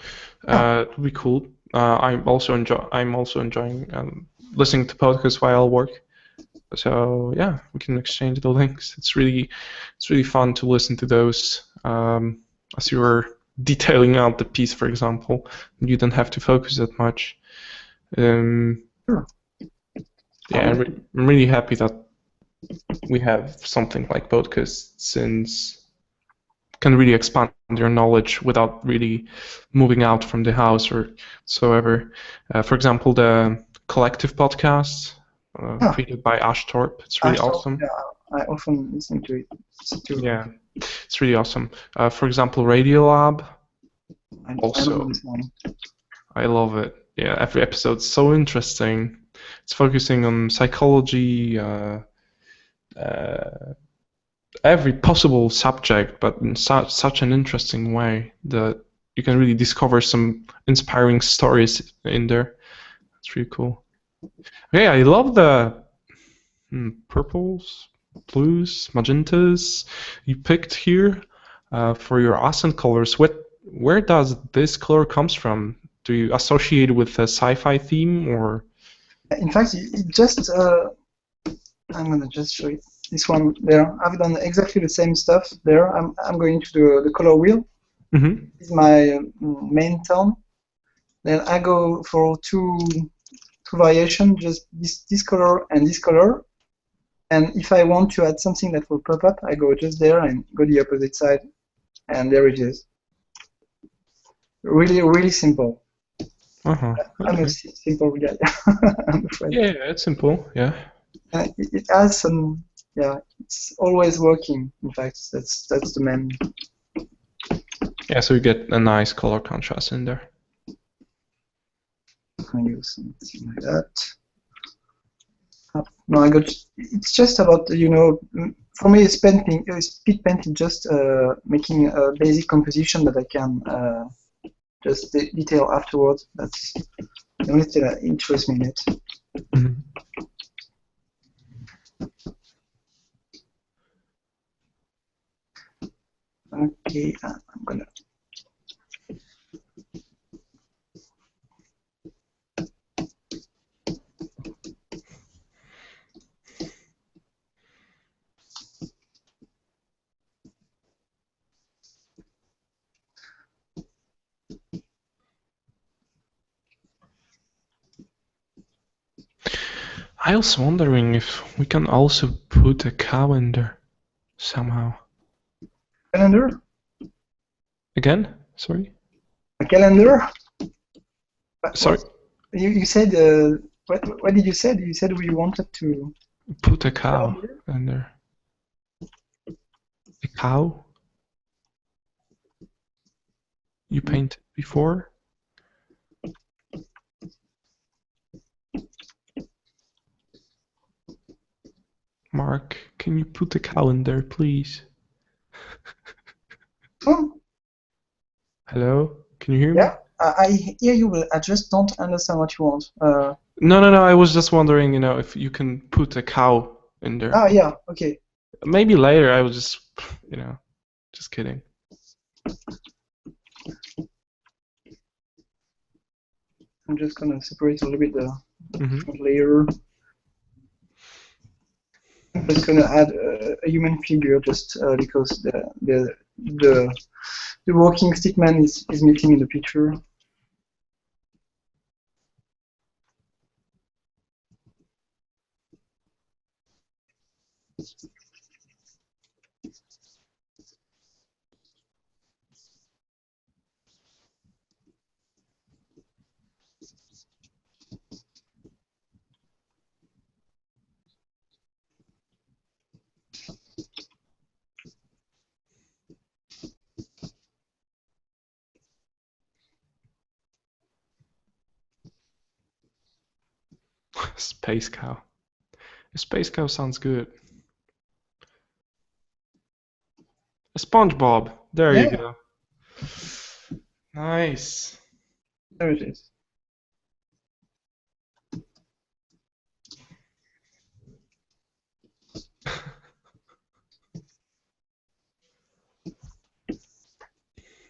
It would be cool. I'm also enjoying listening to podcasts while I work. So yeah, we can exchange the links. It's really fun to listen to those. As you were detailing out the piece, for example, you don't have to focus that much. Sure. Yeah, I'm really happy that we have something like podcasts, since it can really expand your knowledge without really moving out from the house or so. For example, the Collective podcast created by Ashtorp. It's really awesome. Yeah, I often listen to it. Yeah, it's really awesome. For example, Radiolab. Also, I love it. Yeah, every episode's so interesting. It's focusing on psychology, every possible subject, but in such an interesting way that you can really discover some inspiring stories in there. It's really cool. Okay, I love the purples, blues, magentas you picked here. for your accent colors. Where does this color comes from? Do you associate it with a sci-fi theme, or? In fact, it just I'm gonna just show it. This one there. I've done exactly the same stuff there. I'm going to the color wheel. Mm-hmm. This is my main tone. Then I go for two variations, just this color and this color. And if I want to add something that will pop up, I go just there and go the opposite side, and there it is. Really, really simple. Uh-huh. Okay. I'm a simple guy. I'm afraid. Yeah, it's simple. Yeah. It has some, yeah. It's always working. In fact, that's the main. Yeah, so you get a nice color contrast in there. I use something like that. No, I got. It's just about, for me, speed paint is just making a basic composition that I can just detail afterwards. That's the only thing that interests me in it. Mm-hmm. Okay, I'm gonna. I was wondering if we can also put a calendar somehow. Calendar? Again? Sorry? A calendar? Sorry? You said, what did you say? You said we wanted to... Put a cow in there. A cow? You painted before? Mark, can you put a cow in there, please? Oh. Hello? Can you hear me? Yeah, I hear you, but I just don't understand what you want. No, I was just wondering, if you can put a cow in there. Ah, yeah, okay. Maybe later. I was just, just kidding. I'm just gonna separate a little bit the front layer. I'm just gonna add a human figure just because the walking stickman is missing in the picture. Space cow. A space cow sounds good. A SpongeBob. There you go. Nice. There it is.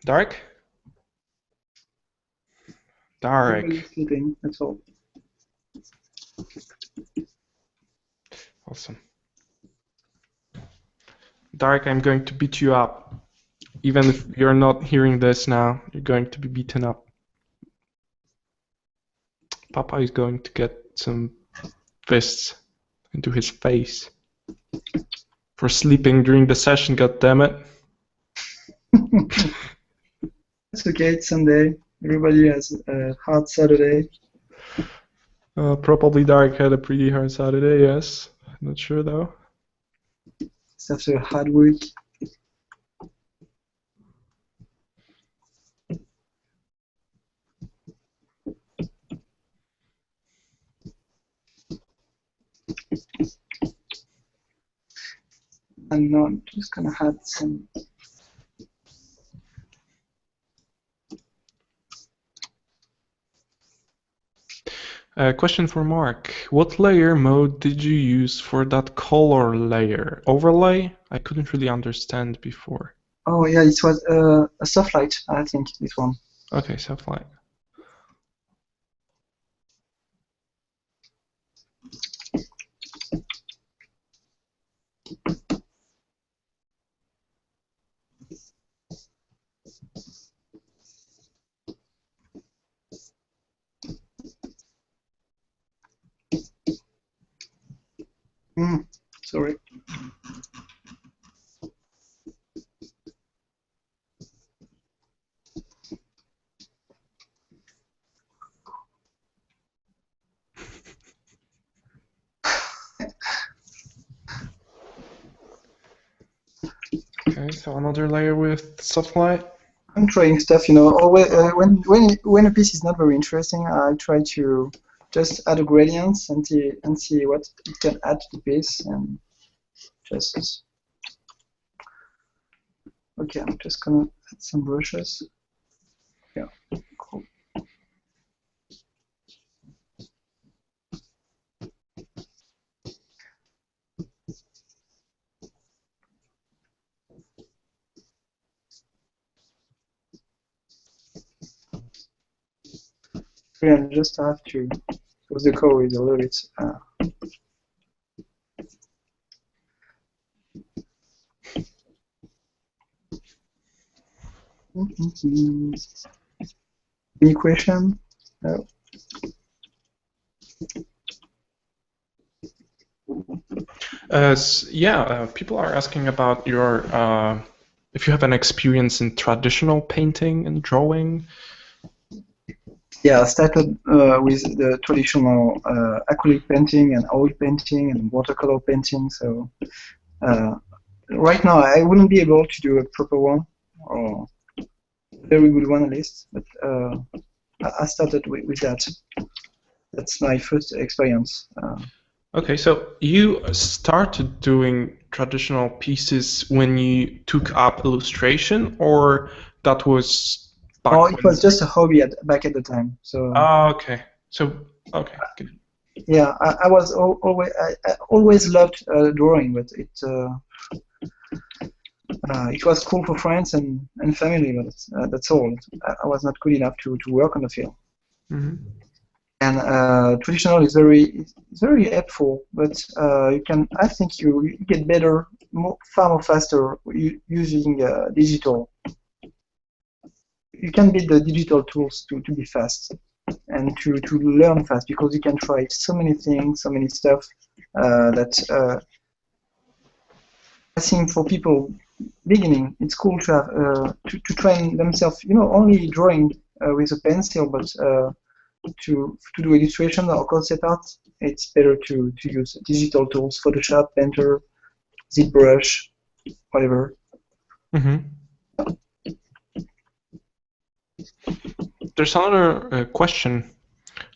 Darek? Darek. Everybody's sleeping, that's all. Awesome. Darek, I'm going to beat you up. Even if you're not hearing this now, you're going to be beaten up. Papa is going to get some fists into his face for sleeping during the session, goddammit. It's okay, it's Sunday. Everybody has a hard Saturday. Probably Darek had a pretty hard Saturday, yes. Not sure though. It's after a hard week. And now I'm just gonna add some. Question for Mark. What layer mode did you use for that color layer? Overlay? I couldn't really understand before. Oh yeah, it was a soft light, I think, this one. Okay, soft light. Sorry. Okay, so another layer with soft light. I'm trying stuff, you know. Always, when a piece is not very interesting, I try to just add a gradients and see what it can add to the piece, and just. Okay, I'm just gonna add some brushes. Yeah, cool. Yeah, I just have to, because the code is a little bit. Any question? No. People are asking about your if you have an experience in traditional painting and drawing. Yeah, I started with the traditional acrylic painting and oil painting and watercolor painting. So right now I wouldn't be able to do a proper one or very good one at least, but I started with that. That's my first experience. Okay, so you started doing traditional pieces when you took up illustration, or that was back Oh, when? it was just a hobby back at the time. So. Oh, okay. So, okay. Good. Yeah, I was I always loved drawing, but it was cool for friends and family, but that's all. I was not good enough to work on the field. Mm-hmm. And traditional is very helpful, but you can, I think you get better far more faster using digital. You can build the digital tools to be fast and to learn fast, because you can try so many things, so many stuff that I think for people beginning, it's cool to have to train themselves. You know, only drawing with a pencil, but to do illustration or concept art, it's better to use digital tools, Photoshop, Painter, ZBrush, whatever. Mm-hmm. There's another question.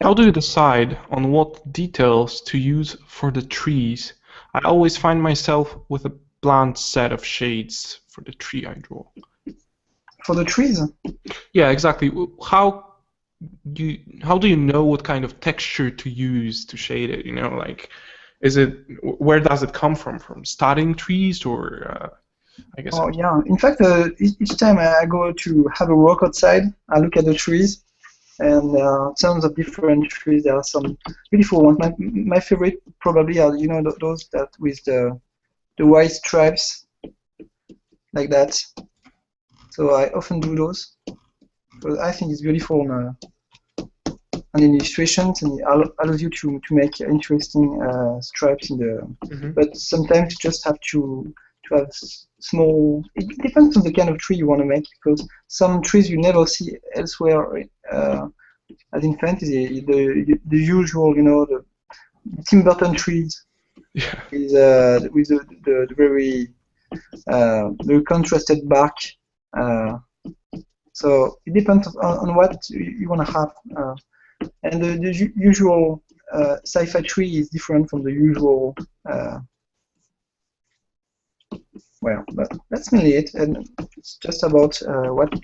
How do you decide on what details to use for the trees? I always find myself with a bland set of shades for the tree I draw. For the trees? Yeah, exactly. How do you know what kind of texture to use to shade it? You know, like, where does it come from? From studying trees, or I guess. Oh yeah. In fact, each time I go to have a walk outside, I look at the trees, and tons of different trees. There are some beautiful ones. My favorite probably are, you know, those that with the white stripes like that. So I often do those, because I think it's beautiful on illustrations, and it allows you to make interesting stripes in the. Mm-hmm. But sometimes you just have to have small. It depends on the kind of tree you want to make, because some trees you never see elsewhere. As in fantasy, the usual, you know, the Tim Burton trees. Yeah. With the very contrasted bark. So it depends on what you want to have. And the usual sci-fi tree is different from the usual. Well, but that's mainly it, and it's just about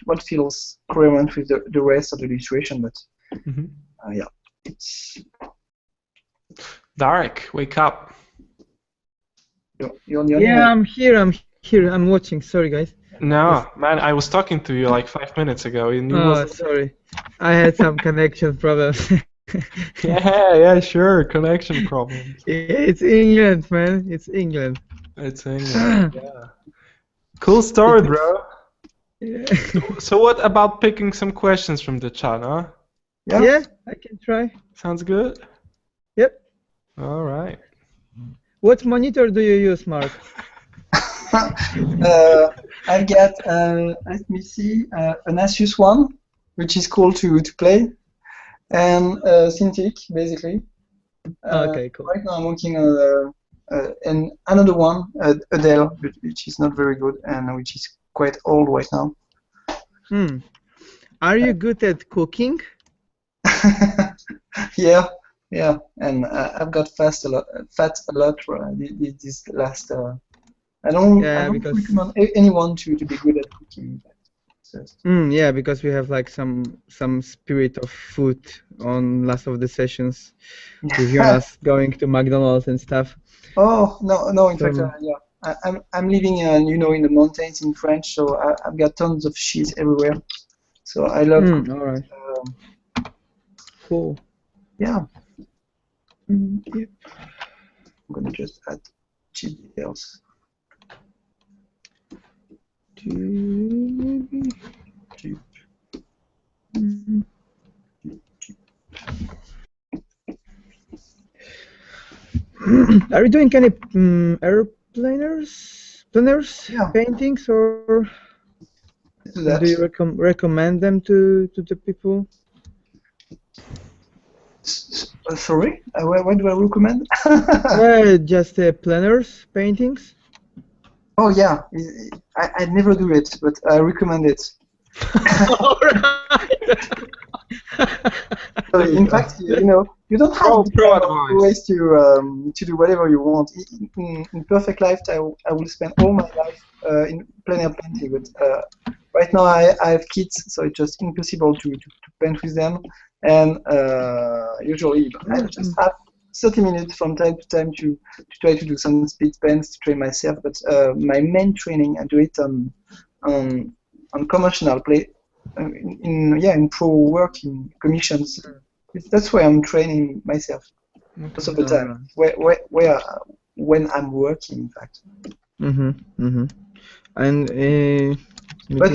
what feels coherent with the rest of the illustration. But Mm-hmm. Yeah, it's. Darek, wake up! You're the only Yeah, one. I'm here. I'm watching. Sorry, guys. No, man, I was talking to you like 5 minutes ago, and you Oh, wasn't. sorry. I had some connection problems. Yeah, sure, connection problems. Yeah, it's England, man. It's England. It's England. Yeah. Cool story, bro. Yeah. So what about picking some questions from the chat, huh? Yeah. Yeah, I can try. Sounds good. Yep. All right. What monitor do you use, Mark? I've got, let me see, an Asus one, which is cool to play, and Cintiq, basically. Okay, cool. Right now I'm working on and another one, Adele, which is not very good and which is quite old right now. Are you good at cooking? Yeah, and I've got fat a lot this last. I don't recommend anyone to be good at cooking. Yeah, because we have like some spirit of food on last of the sessions with Jonas going to McDonald's and stuff. Oh no! In fact, yeah, I'm living in the mountains in France, so I've got tons of cheese everywhere. So I love cooking. All right. Cool. Yeah. Yep. I'm gonna just add cheese details. Are you doing any planers, paintings, or do you recommend them to the people? Sorry, what do I recommend? Just planners, paintings. Oh yeah, I never do it, but I recommend it. So in fact, you don't have always to do whatever you want. In perfect life, I will spend all my life in plein air painting, but right now I have kids, so it's just impossible to paint with them. And usually I just have 30 minutes from time to time to try to do some speed paints to train myself. But my main training, I do it on commercial play. In pro work, in commissions. That's where I'm training myself most of the time. When I'm working, in fact. And but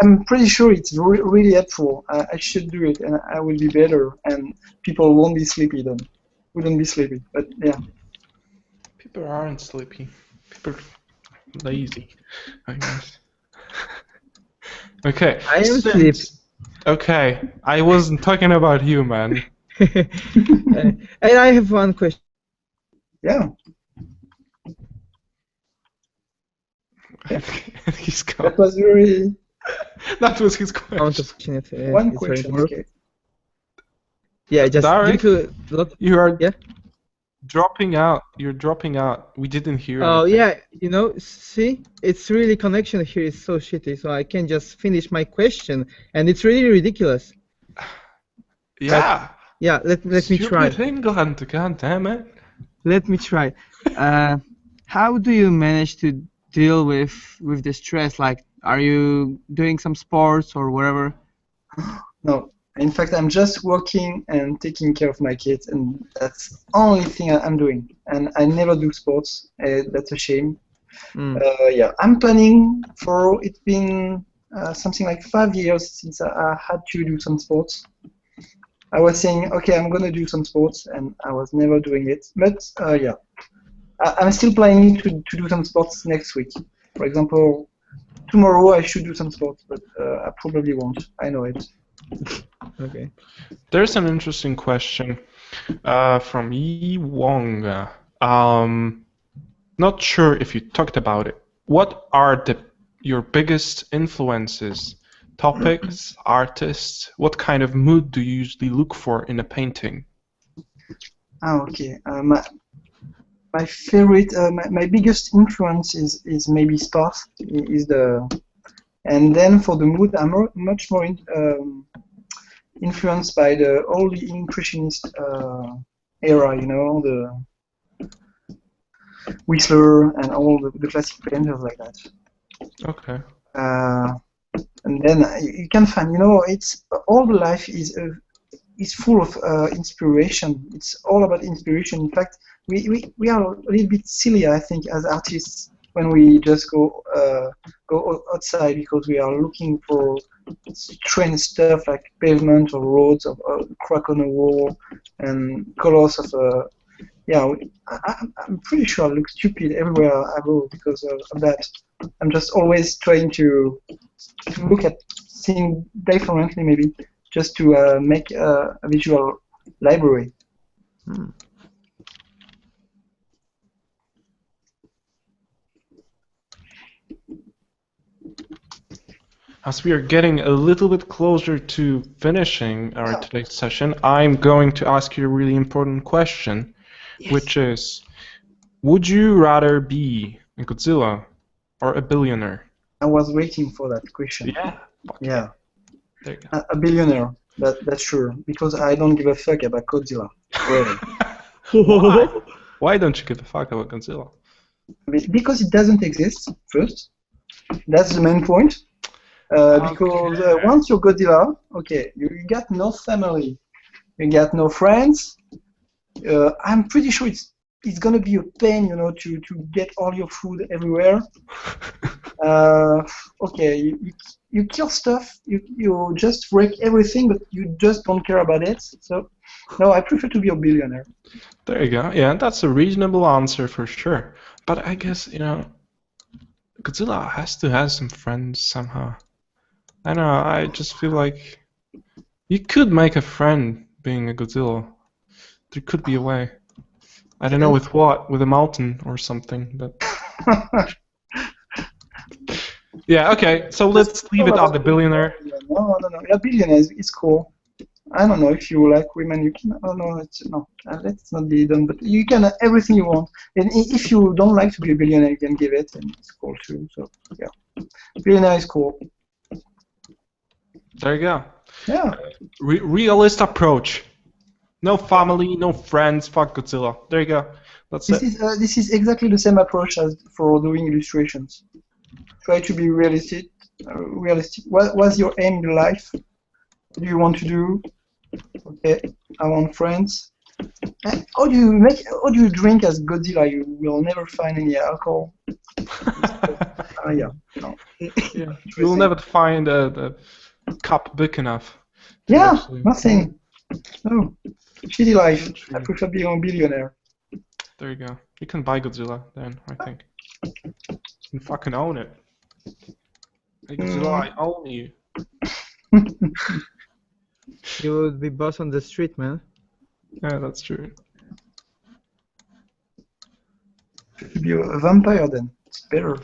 I'm pretty sure it's really helpful. I should do it, and I will be better, and people won't be sleepy then. Wouldn't be sleepy, but yeah. People aren't sleepy. People are lazy, I guess. Okay. I am sleepy. Okay, I wasn't talking about you, man. And I have one question. Yeah. He's gone. That was very. That was his question. One question. Okay. Yeah, just Darek, you are yeah. Dropping out. You're dropping out. We didn't hear. Oh anything. yeah, see, it's really connection here is so shitty, so I can't just finish my question, and it's really ridiculous. Yeah. Yeah, let me try. England, God damn it. Let me try. How do you manage to deal with the stress? Like, are you doing some sports or whatever? No. In fact, I'm just working and taking care of my kids, and that's the only thing I'm doing. And I never do sports. That's a shame. Yeah, I'm planning for. It's been something like 5 years since I had to do some sports. I was saying, okay, I'm gonna do some sports, and I was never doing it. But yeah, I'm still planning to do some sports next week. For example, tomorrow I should do some sports, but I probably won't. I know it. Okay. There's an interesting question from Yi Wong. Not sure if you talked about it. What are your biggest influences? Topics, artists? What kind of mood do you usually look for in a painting? Okay. My favorite, my biggest influence is maybe sparse. And then for the mood, I'm much more influenced by the early impressionist era, the Whistler and all the classic painters like that. Okay. And then you can find, it's all the life is full of inspiration. It's all about inspiration. In fact, we are a little bit silly, I think, as artists when we just go outside because we are looking for strange stuff like pavement or roads or crack on a wall and colors of I'm pretty sure I look stupid everywhere I go because of that. I'm just always trying to look at things differently, maybe, just to make a visual library. As we are getting a little bit closer to finishing our today's session, I'm going to ask you a really important question, which is, would you rather be a Godzilla or a billionaire? I was waiting for that question. Yeah. There you go. A billionaire, that's sure, because I don't give a fuck about Godzilla. Really. Why don't you give a fuck about Godzilla? Because it doesn't exist, first. That's the main point. Because once you're Godzilla, okay, you got no family, you got no friends. I'm pretty sure it's gonna be a pain, to get all your food everywhere. Okay, you kill stuff, you just break everything, but you just don't care about it. So, no, I prefer to be a billionaire. There you go. Yeah, that's a reasonable answer for sure. But I guess, Godzilla has to have some friends somehow. I know, I just feel like you could make a friend being a Godzilla. There could be a way. I don't know with what, with a mountain or something, but... Yeah, okay, so let's leave it at the billionaire. No, a billionaire is cool. I don't know if you like women, you can... Oh, no, let's not be done, but you can have everything you want. And if you don't like to be a billionaire, you can give it, and it's cool too, so, yeah. Billionaire is cool. There you go. Yeah. Realist approach. No family, no friends, fuck Godzilla. There you go. This is exactly the same approach as for doing illustrations. Try to be realistic. What's your aim in life? What do you want to do? Okay, I want friends. How do you drink as Godzilla? You will never find any alcohol. Yeah. No. Yeah. You'll never find a cup big enough. Yeah, nothing. No. Shitty life. I prefer being a billionaire. There you go. You can buy Godzilla then, I think. You fucking own it. Hey Godzilla, I own you. You would be boss on the street, man. Yeah, that's true. To be a vampire then. It's better.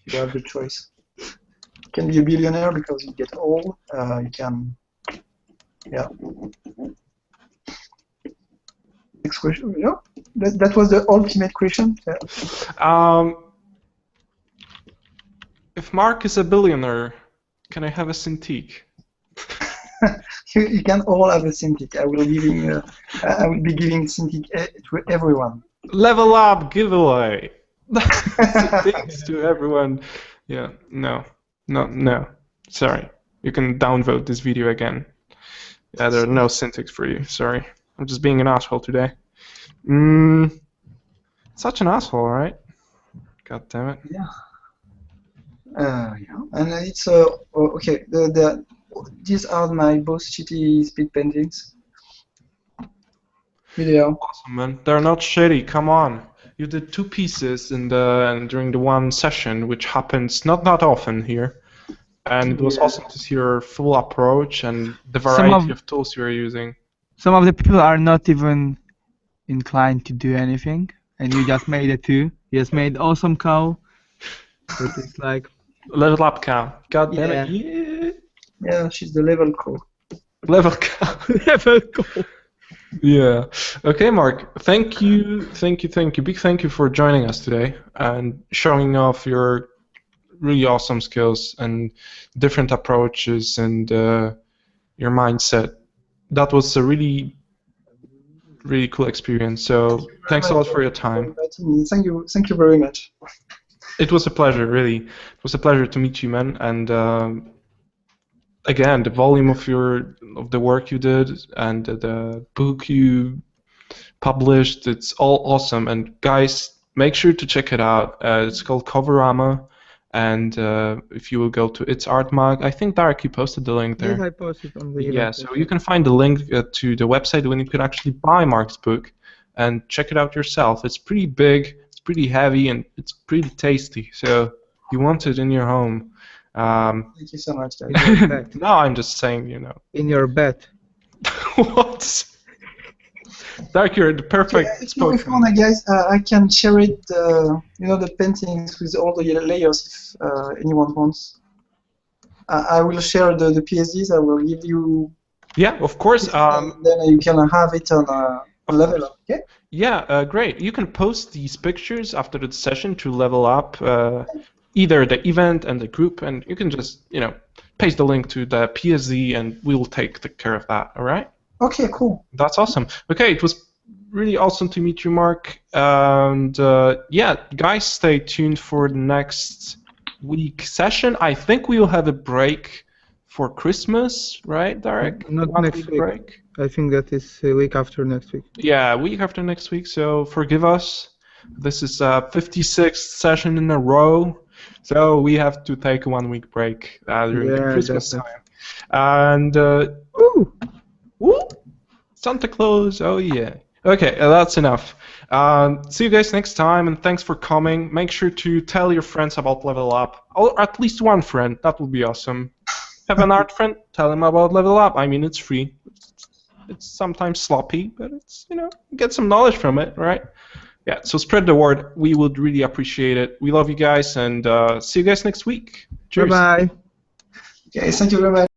You have the choice. You can be a billionaire because you get old. You can... Yeah. Next question. Yeah. That was the ultimate question. Yeah. If Mark is a billionaire, can I have a Cintiq? You can all have a Cintiq. I will be giving Cintiq to everyone. Level up giveaway. Thanks to everyone. Yeah. No. Sorry. You can downvote this video again. Yeah, there are no Cintiqs for you. Sorry. I'm just being an asshole today. Such an asshole, right? God damn it. Yeah. Yeah. And it's okay. These are my both shitty speed paintings. Video. Awesome, man. They're not shitty. Come on. You did 2 pieces during the one session, which happens not often here. And it was awesome to see your full approach and the variety of tools you are using. Some of the people are not even inclined to do anything, and you just made it too. You just made awesome cow. But it's like... Level up cow. God damn it. Yeah. Yeah, she's the level cow. Level cow. Level cow. Yeah. Okay, Mark. Thank you. Big thank you for joining us today and showing off your really awesome skills and different approaches and your mindset. That was a really cool experience. So thanks a lot for your time. Thank you very much. It was a pleasure, really. It was a pleasure to meet you, man. And again, the volume of the work you did and the book you published, it's all awesome. And guys, make sure to check it out. It's called Coverama. And if you will go to its art mag, I think Darek, you posted the link there. Yes, I posted on the Yeah, so you can find the link to the website when you could actually buy Marc's book and check it out yourself. It's pretty big, it's pretty heavy, and it's pretty tasty. So you want it in your home. Thank you so much, guys. No, I'm just saying, you know. In your bed. What? Dark, you're the perfect if you want, guys, I can share it, the paintings with all the layers if anyone wants. I will share the PSDs. I will give you. Yeah, of course. Then you can have it on Level Up. Okay. Yeah, great. You can post these pictures after the session to Level Up, either the event and the group, and you can just, paste the link to the PSD, and we'll take care of that. All right. Okay, cool. That's awesome. Okay, it was really awesome to meet you, Marc. And yeah, guys, stay tuned for the next week session. I think we will have a break for Christmas, right, Darek? Not next week. Break. I think that is a week after next week. Yeah, a week after next week. So forgive us. This is 56th session in a row. So we have to take a 1 week break during the Christmas time. And ooh. Woo! Santa Claus, oh yeah. Okay, that's enough. See you guys next time, and thanks for coming. Make sure to tell your friends about Level Up, or at least one friend. That would be awesome. Have an art friend, tell him about Level Up. I mean, it's free. It's sometimes sloppy, but it's, get some knowledge from it, right? Yeah, so spread the word. We would really appreciate it. We love you guys, and see you guys next week. Cheers. Bye-bye. Okay, thank you very much.